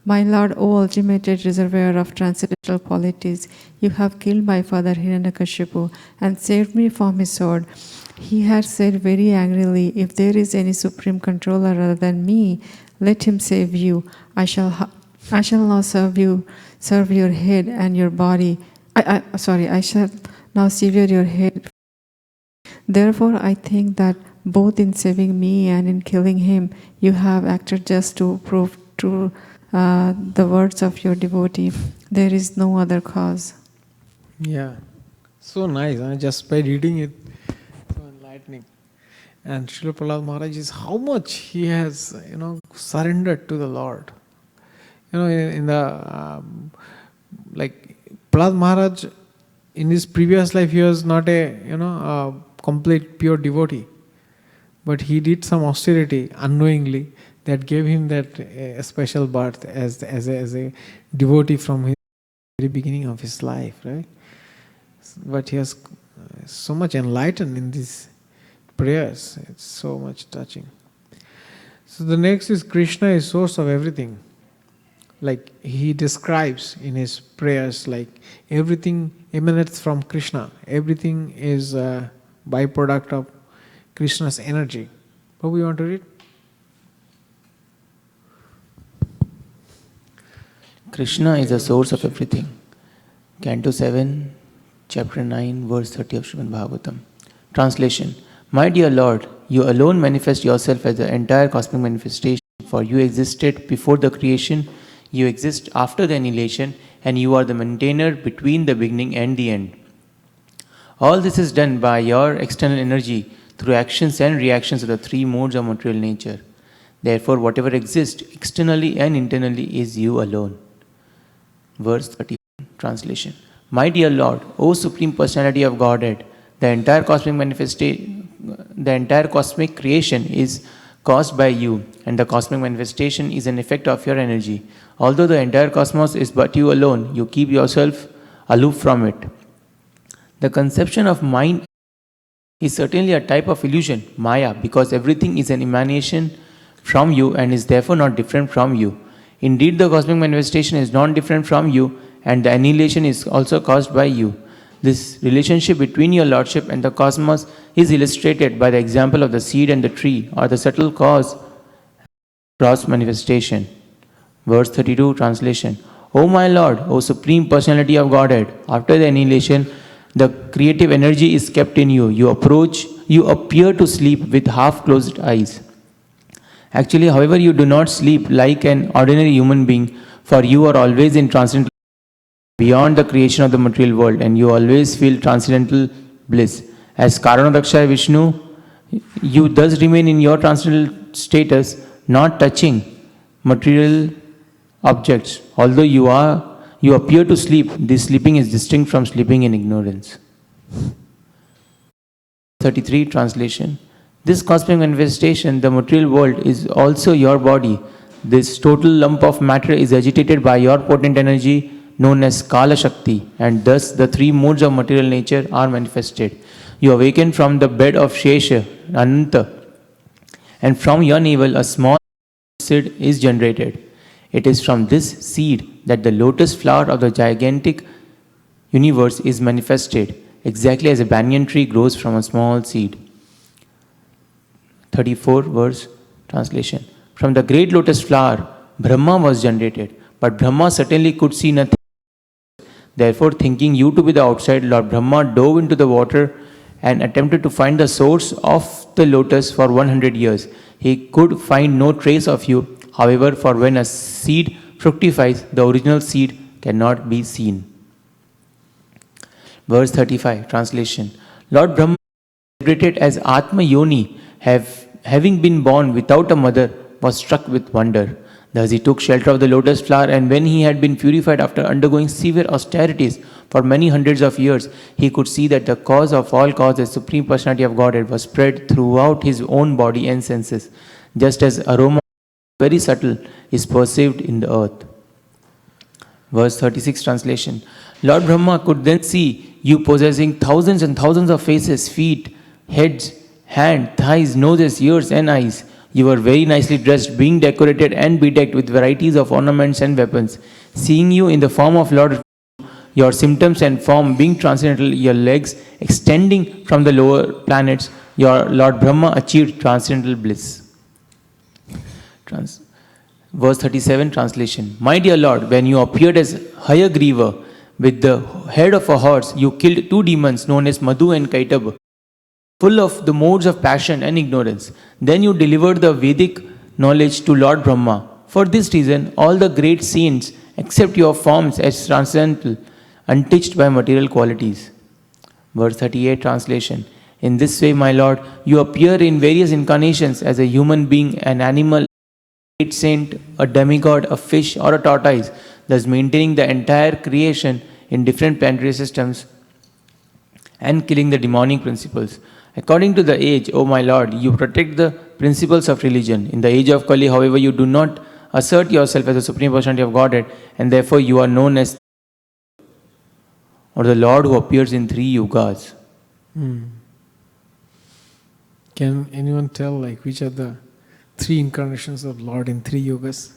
My Lord, O ultimate reservoir of transcendental qualities, you have killed my father Hiranyakashipu and saved me from his sword. He had said very angrily, if there is any supreme controller other than me, let him save you. I shall now serve your head and your body. I shall now sever your head. Therefore, I think that both in saving me and in killing him, you have acted just to prove true the words of your devotee. There is no other cause. Yeah, so nice. Just by reading it, so enlightening. And Srila Prahlad Maharaj is how much he has, surrendered to the Lord. In the like Prahlad Maharaj, in his previous life, he was not a complete pure devotee, but he did some austerity unknowingly that gave him that special birth as a devotee from his very beginning of his life, right? But he has so much enlightened in these prayers. It's so much touching. So the next is Krishna is source of everything. Like he describes in his prayers, like everything emanates from Krishna. Everything is a byproduct of Krishna's energy. What we want to read? Krishna is the source of everything. Canto 7, Chapter 9, verse 30 of Srimad Bhagavatam. Translation. My dear Lord, you alone manifest yourself as the entire cosmic manifestation, for you existed before the creation, you exist after the annihilation, and you are the maintainer between the beginning and the end. All this is done by your external energy through actions and reactions of the three modes of material nature. Therefore, whatever exists externally and internally is you alone. Verse 31, translation. My dear Lord, O Supreme Personality of Godhead, the entire cosmic creation is caused by you, and the cosmic manifestation is an effect of your energy. Although the entire cosmos is but you alone, you keep yourself aloof from it. The conception of mind is certainly a type of illusion, Maya, because everything is an emanation from you and is therefore not different from you. Indeed, the cosmic manifestation is not different from you, and the annihilation is also caused by you. This relationship between your Lordship and the cosmos is illustrated by the example of the seed and the tree, or the subtle cause cross manifestation. Verse 32, translation. O my Lord, O Supreme Personality of Godhead, after the annihilation, the creative energy is kept in you. You appear to sleep with half-closed eyes. Actually, however, you do not sleep like an ordinary human being, for you are always in transcendental beyond the creation of the material world, and you always feel transcendental bliss. As Karanadaksha Vishnu, you thus remain in your transcendental status, not touching material objects. Although you appear to sleep, this sleeping is distinct from sleeping in ignorance. 33, translation. This cosmic manifestation, the material world, is also your body. This total lump of matter is agitated by your potent energy known as Kala Shakti, and thus the three modes of material nature are manifested. You awaken from the bed of Shesha, Ananta, and from your navel a small seed is generated. It is from this seed that the lotus flower of the gigantic universe is manifested, exactly as a banyan tree grows from a small seed. 34 verse translation. From the great lotus flower, Brahma was generated, but Brahma certainly could see nothing. Therefore, thinking you to be the outside, Lord Brahma dove into the water and attempted to find the source of the lotus for 100 years. He could find no trace of you. However, for when a seed fructifies, the original seed cannot be seen. Verse 35, translation. Lord Brahma celebrated as Atma Yoni, having been born without a mother, was struck with wonder. Thus he took shelter of the lotus flower, and when he had been purified after undergoing severe austerities for many hundreds of years, he could see that the cause of all causes, Supreme Personality of Godhead, was spread throughout his own body and senses, just as aroma, very subtle, is perceived in the earth. Verse 36 translation. Lord Brahma could then see you possessing thousands and thousands of faces, feet, heads, hands, thighs, noses, ears, and eyes. You were very nicely dressed, being decorated and bedecked with varieties of ornaments and weapons. Seeing you in the form of Lord, your symptoms and form being transcendental, your legs extending from the lower planets, your Lord Brahma achieved transcendental bliss. Verse 37 translation. My dear Lord, when you appeared as Hayagriva with the head of a horse, you killed two demons known as Madhu and Kaitaba, full of the modes of passion and ignorance. Then you delivered the Vedic knowledge to Lord Brahma. For this reason, all the great saints accept your forms as transcendental, untouched by material qualities. Verse 38 translation. In this way, my Lord, you appear in various incarnations as a human being, an animal, a great saint, a demigod, a fish, or a tortoise, thus maintaining the entire creation in different planetary systems and killing the demonic principles. According to the age, O my Lord, you protect the principles of religion. In the age of Kali, however, you do not assert yourself as the Supreme Personality of Godhead, and therefore you are known as or the Lord who appears in 3 yugas. Can anyone tell like which are the 3 incarnations of Lord in 3 yugas?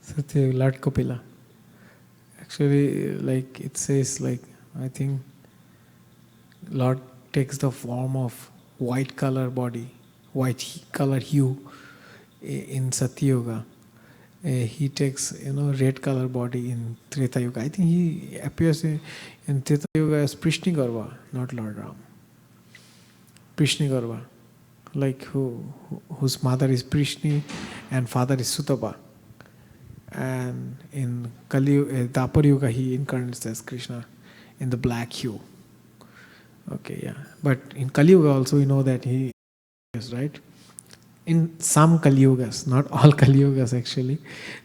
Satya, Lord Kapila. Actually, like it says, like I think Lord takes the form of white color body, white color hue in Satyuga. He takes red color body in Treta Yuga. I think he appears in Treta Yuga as Prishnigarva, not Lord Ram. Prishnigarva, like whose mother is Prishni and father is Sutapa. And in Dapar Yuga, he incarnates as Krishna in the black hue. Okay, yeah. But in Kali Yuga also we know that he is, right? In some Kali Yugas, not all Kali Yugas actually.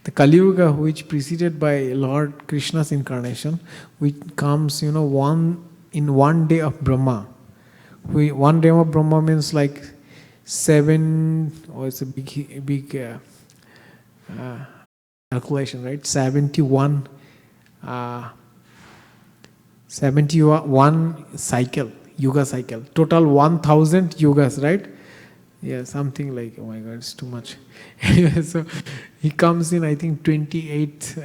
The Kali Yuga which preceded by Lord Krishna's incarnation, which comes, in one day of Brahma. One day of Brahma means like 7, it's a big calculation, right? 71 cycle, yuga cycle. Total 1000 yugas, right? Yeah, something like, oh my God, it's too much. So he comes in, I think, 28th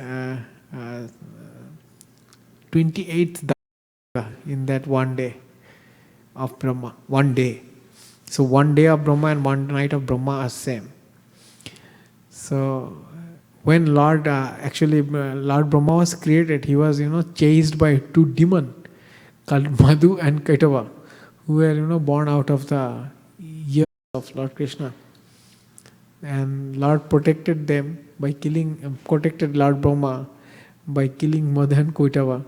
in that one day of Brahma. One day. So one day of Brahma and one night of Brahma are same. So when Lord Brahma was created, he was chased by 2 demons called Madhu and Kaitava, who were born out of the years of Lord Krishna. And Lord protected them by protected Lord Brahma by killing Madhu and Kaitava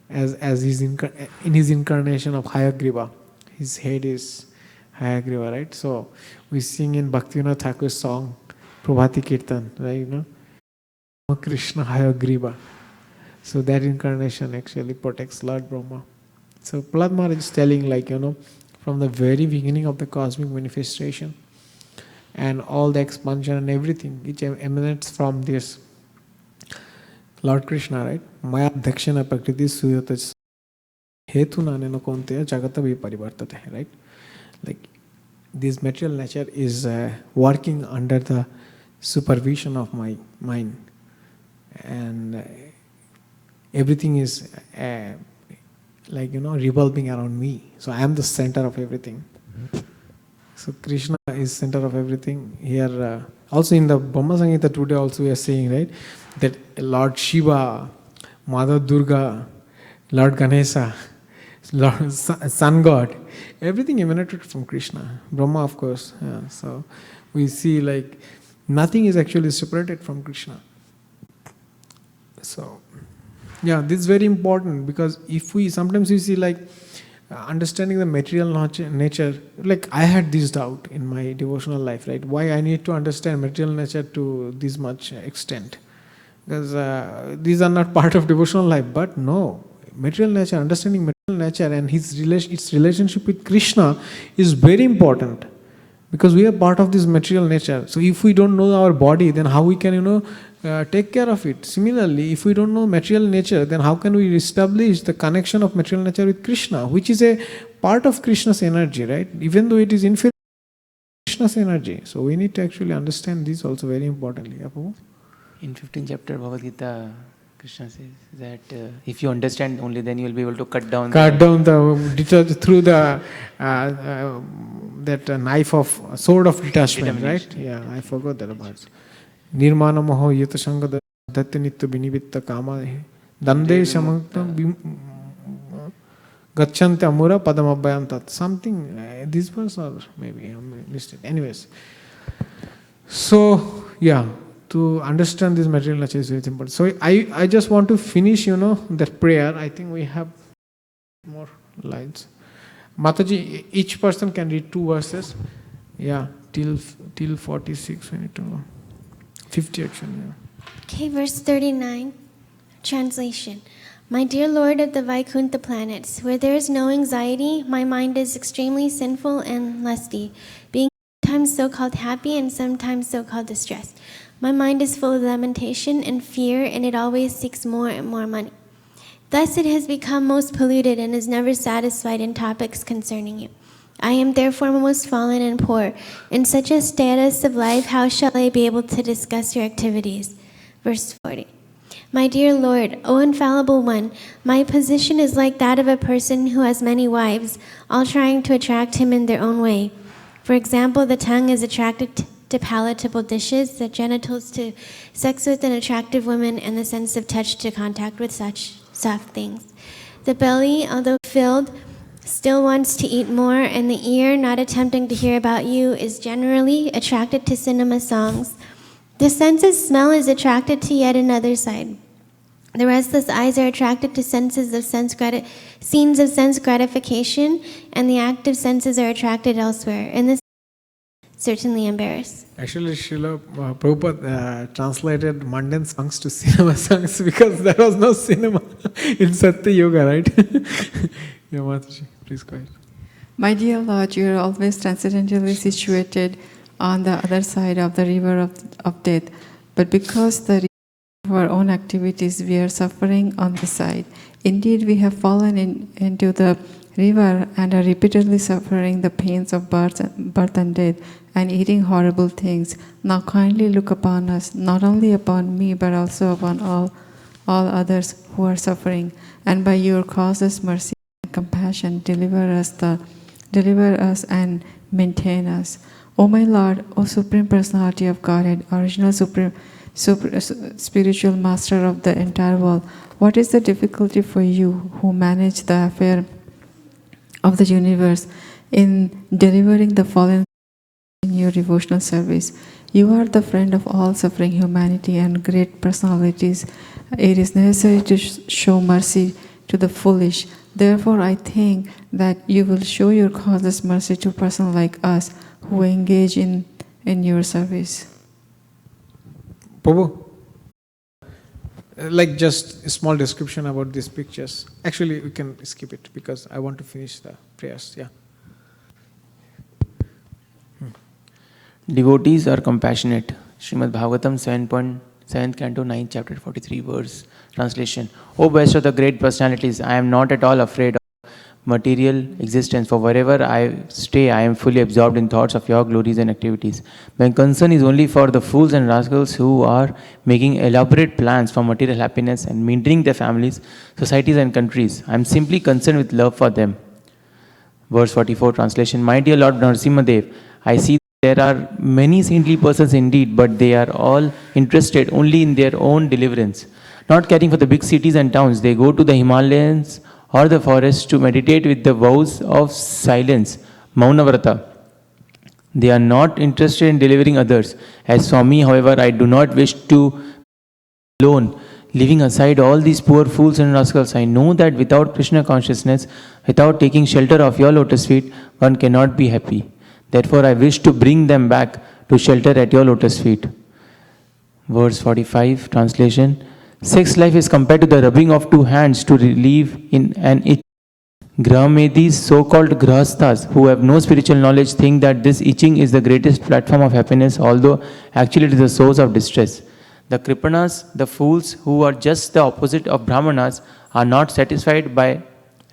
as in his incarnation of Hayagriva. His head is Hayagriva, right? So we sing in Bhaktivinoda Thakur's song Prabhati Kirtan, right? Krishna Hayagriva. So that incarnation actually protects Lord Brahma. So Prahlad Maharaj is telling, from the very beginning of the cosmic manifestation and all the expansion and everything which emanates from this Lord Krishna, right? Maya Dakshina Prakriti Suyata Hetuna Neno Konteya Jagata Viparivartate, right? Like this material nature is working under the supervision of my mind. And everything is revolving around me. So I am the center of everything. So Krishna is center of everything. Here also in the Brahma Samhita today also we are saying, right, that Lord Shiva, Mother Durga, Lord Ganesha, Lord Sun God, everything emanated from Krishna. Brahma, of course. Yeah. So we see like nothing is actually separated from Krishna. So, yeah, this is very important, because if we sometimes we see like understanding the material nature, like I had this doubt in my devotional life, right? Why I need to understand material nature to this much extent? Because these are not part of devotional life. But no, material nature, understanding material nature and its relationship with Krishna is very important, because we are part of this material nature. So if we don't know our body, then how we can take care of it? Similarly, if we don't know material nature, then how can we establish the connection of material nature with Krishna, which is a part of Krishna's energy, right? Even though it is inferior to Krishna's energy. So we need to actually understand this also very importantly. Yeah, Prabhu? In 15th chapter Bhagavad Gita, Krishna says that if you understand only, then you will be able to cut down through the that knife of sword of detachment, right? Yeah, I forgot that about. Nirmana moho yata sangha dhatya nitya binivitta kama dande samakta gacchante amura padam abhayantat. Something, this verse, or maybe I missed it. Anyways, so yeah, to understand this material nature is very important. So I just want to finish, that prayer. I think we have more lines. Mataji, each person can read 2 verses. Yeah, till 46 we need to know. 50 actually. Yeah. Okay, verse 39, translation. My dear Lord of the Vaikuntha planets, where there is no anxiety, my mind is extremely sinful and lusty, being sometimes so-called happy and sometimes so-called distressed. My mind is full of lamentation and fear, and it always seeks more and more money. Thus it has become most polluted and is never satisfied in topics concerning you. I am therefore most fallen and poor. In such a status of life, how shall I be able to discuss your activities? Verse 40. My dear Lord, O infallible one, my position is like that of a person who has many wives, all trying to attract him in their own way. For example, the tongue is attracted to palatable dishes, the genitals to sex with an attractive woman, and the sense of touch to contact with such soft things. The belly, although filled, still wants to eat more, and the ear, not attempting to hear about you, is generally attracted to cinema songs. The sense of smell is attracted to yet another side. The restless eyes are attracted to scenes of sense gratification, and the active senses are attracted elsewhere. And this certainly embarrassed. Actually, Srila Prabhupada translated mundane songs to cinema songs, because there was no cinema in Satya Yoga, right? Yeah, Mataji, please go ahead. My dear Lord, you are always transcendently situated on the other side of the river of death. But because the of our own activities, we are suffering on this side. Indeed, we have fallen into the river and are repeatedly suffering the pains of birth and death and eating horrible things. Now kindly look upon us, not only upon me, but also upon all others who are suffering. And by your causeless mercy and compassion, deliver us and maintain us. O my Lord, O Supreme Personality of Godhead, original spiritual master of the entire world, what is the difficulty for you who manage the affair of the universe in delivering the fallen in your devotional service? You are the friend of all suffering humanity and great personalities. It is necessary to show mercy to the foolish. Therefore, I think that you will show your causeless mercy to persons like us who engage in your service. Prabhu, like just a small description about these pictures. Actually, we can skip it because I want to finish the prayers. Yeah. Devotees are compassionate. Srimad Bhagavatam 7th canto 9th chapter 43 verse. Translation. O best of the great personalities, I am not at all afraid of material existence, for wherever I stay, I am fully absorbed in thoughts of your glories and activities. My concern is only for the fools and rascals who are making elaborate plans for material happiness and maintaining their families, societies and countries. I am simply concerned with love for them. Verse 44, translation. My dear Lord Nrsimhadev, I see there are many saintly persons indeed, but they are all interested only in their own deliverance. Not caring for the big cities and towns, they go to the Himalayas or the forest to meditate with the vows of silence, Maunavrata. They are not interested in delivering others. As for me, however, I do not wish to be alone leaving aside all these poor fools and rascals, I know that without Krishna consciousness, without taking shelter of your lotus feet, one cannot be happy. Therefore, I wish to bring them back to shelter at your lotus feet. Verse 45, translation. Sex life is compared to the rubbing of two hands to relieve in an itch. Grahamedis, so-called grahasthas, who have no spiritual knowledge, think that this itching is the greatest platform of happiness, although actually it is the source of distress. The kripanas, the fools who are just the opposite of brahmanas, are not satisfied by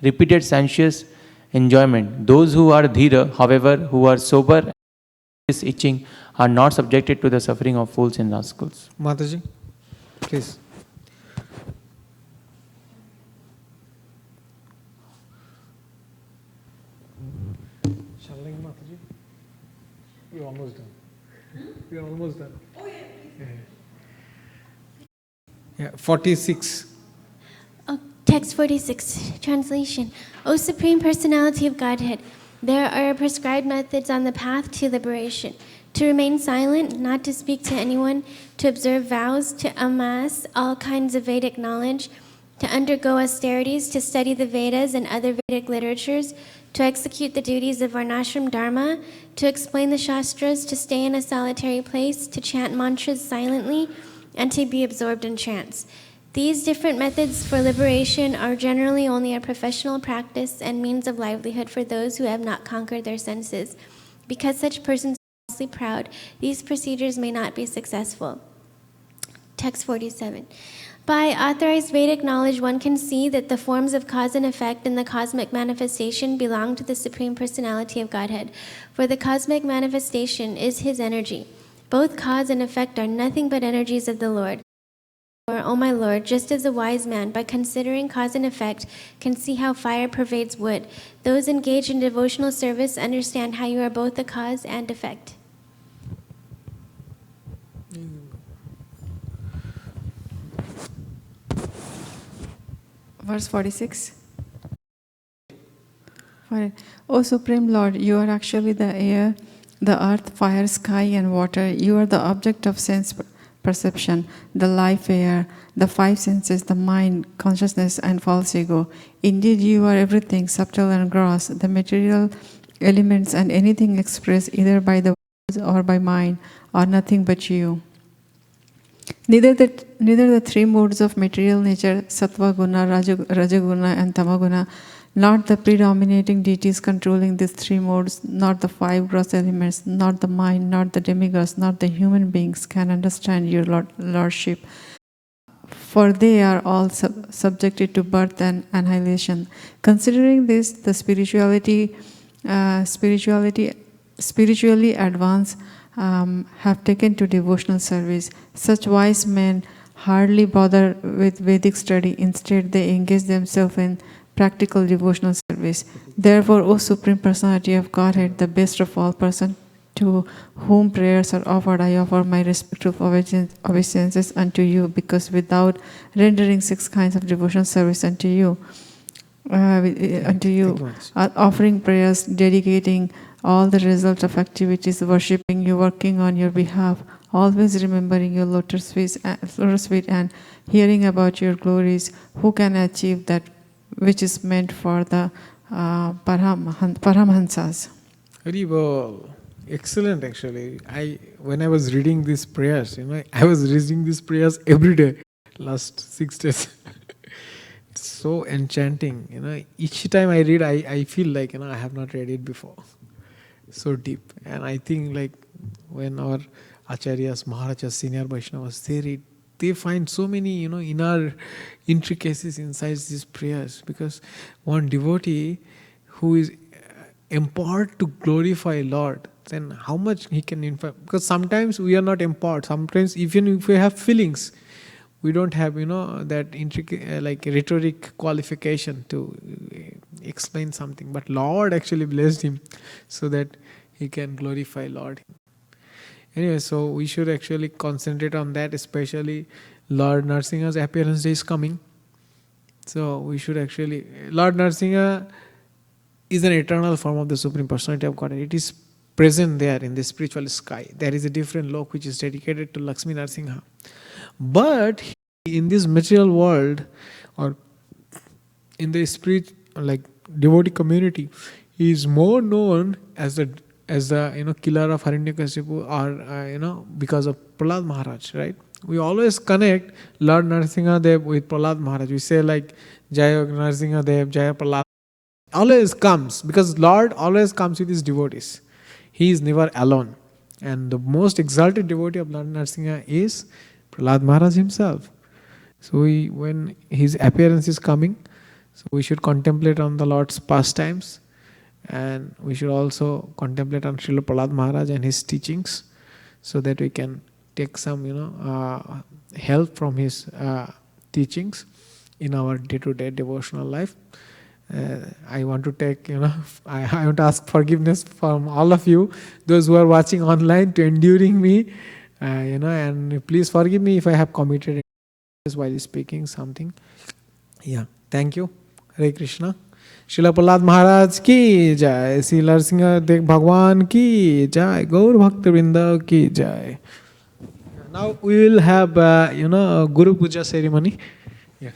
repeated sensuous enjoyment. Those who are dhira, however, who are sober, this itching, are not subjected to the suffering of fools and rascals. Mataji, please. You're almost done. You're almost done. Oh, yeah. Yeah, 46. Text 46, translation. O Supreme Personality of Godhead, there are prescribed methods on the path to liberation. To remain silent, not to speak to anyone, to observe vows, to amass all kinds of Vedic knowledge, to undergo austerities, to study the Vedas and other Vedic literatures, to execute the duties of Varnashram Dharma, to explain the Shastras, to stay in a solitary place, to chant mantras silently, and to be absorbed in trance. These different methods for liberation are generally only a professional practice and means of livelihood for those who have not conquered their senses. Because such persons are falsely proud, these procedures may not be successful. Text 47. By authorized Vedic knowledge, one can see that the forms of cause and effect in the cosmic manifestation belong to the Supreme Personality of Godhead, for the cosmic manifestation is His energy. Both cause and effect are nothing but energies of the Lord. O my Lord, just as a wise man, by considering cause and effect, can see how fire pervades wood, those engaged in devotional service understand how you are both the cause and effect. Verse 46. O Supreme Lord, you are actually the air, the earth, fire, sky, and water. You are the object of sense perception, the life air, the five senses, the mind, consciousness, and false ego. Indeed, you are everything, subtle and gross, the material elements and anything expressed either by the words or by mind are nothing but you. Neither the three modes of material nature, sattva guna, rajaguna, and tamaguna, not the predominating deities controlling these three modes, not the five gross elements, not the mind, not the demigods, not the human beings can understand your lordship. For they are all subjected to birth and annihilation. Considering this, the spiritually advanced have taken to devotional service. Such wise men hardly bother with Vedic study. Instead, they engage themselves in practical devotional service. Therefore, O Supreme Personality of Godhead, the best of all persons to whom prayers are offered, I offer my respectful obeisances unto you, because without rendering 6 kinds of devotional service unto you, offering prayers, dedicating all the results of activities, worshipping you, working on your behalf, always remembering your lotus feet and hearing about your glories, who can achieve that which is meant for the Paramahansas? Very well. Excellent, actually. When I was reading these prayers, I was reading these prayers every day, last 6 days. It's so enchanting. Each time I read, I feel like, I have not read it before. So deep. And I think when our Acharyas, Maharajas, senior Vaishnavas, they read, they find so many, inner intricacies inside these prayers, because one devotee who is empowered to glorify Lord, then how much he can influence. Because sometimes we are not empowered. Sometimes even if we have feelings, we don't have, that intricate, rhetoric qualification to explain something. But Lord actually blessed him so that he can glorify Lord. Anyway, so we should actually concentrate on that, especially Lord Nrsimha's appearance day is coming. So we should actually, Lord Nrsimha is an eternal form of the Supreme Personality of Godhead. It is present there in the spiritual sky. There is a different lok which is dedicated to Lakshmi Nrsimha. But in this material world, or in the spirit, like devotee community, he is more known as the killer of Hiranyakashipu, or because of Prahlad Maharaj, right? We always connect Lord Nrsimhadev with Prahlad Maharaj. We say like Jaya Nrsimhadev, Jaya Prahlad. Always comes because Lord always comes with his devotees. He is never alone. And the most exalted devotee of Lord Nrsimha is Prahlad Maharaj himself. So when his appearance is coming, so we should contemplate on the Lord's pastimes, and we should also contemplate on Srila Prahlad Maharaj and his teachings, so that we can take some help from his teachings in our day-to-day devotional life. I want to take, I want to ask forgiveness from all of you, those who are watching online, to enduring me, and please forgive me if I have committed while speaking something. Yeah, thank you. Hare Krishna. Srila Prahlad Maharaj ki jai, Sri Nrsimhadev Bhagwan ki jai, Gaur Bhakta Vrinda ki jai. Now we will have, Guru Puja ceremony. Yeah.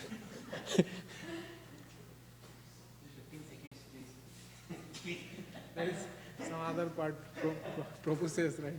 There is some other part, Prabhu says, right?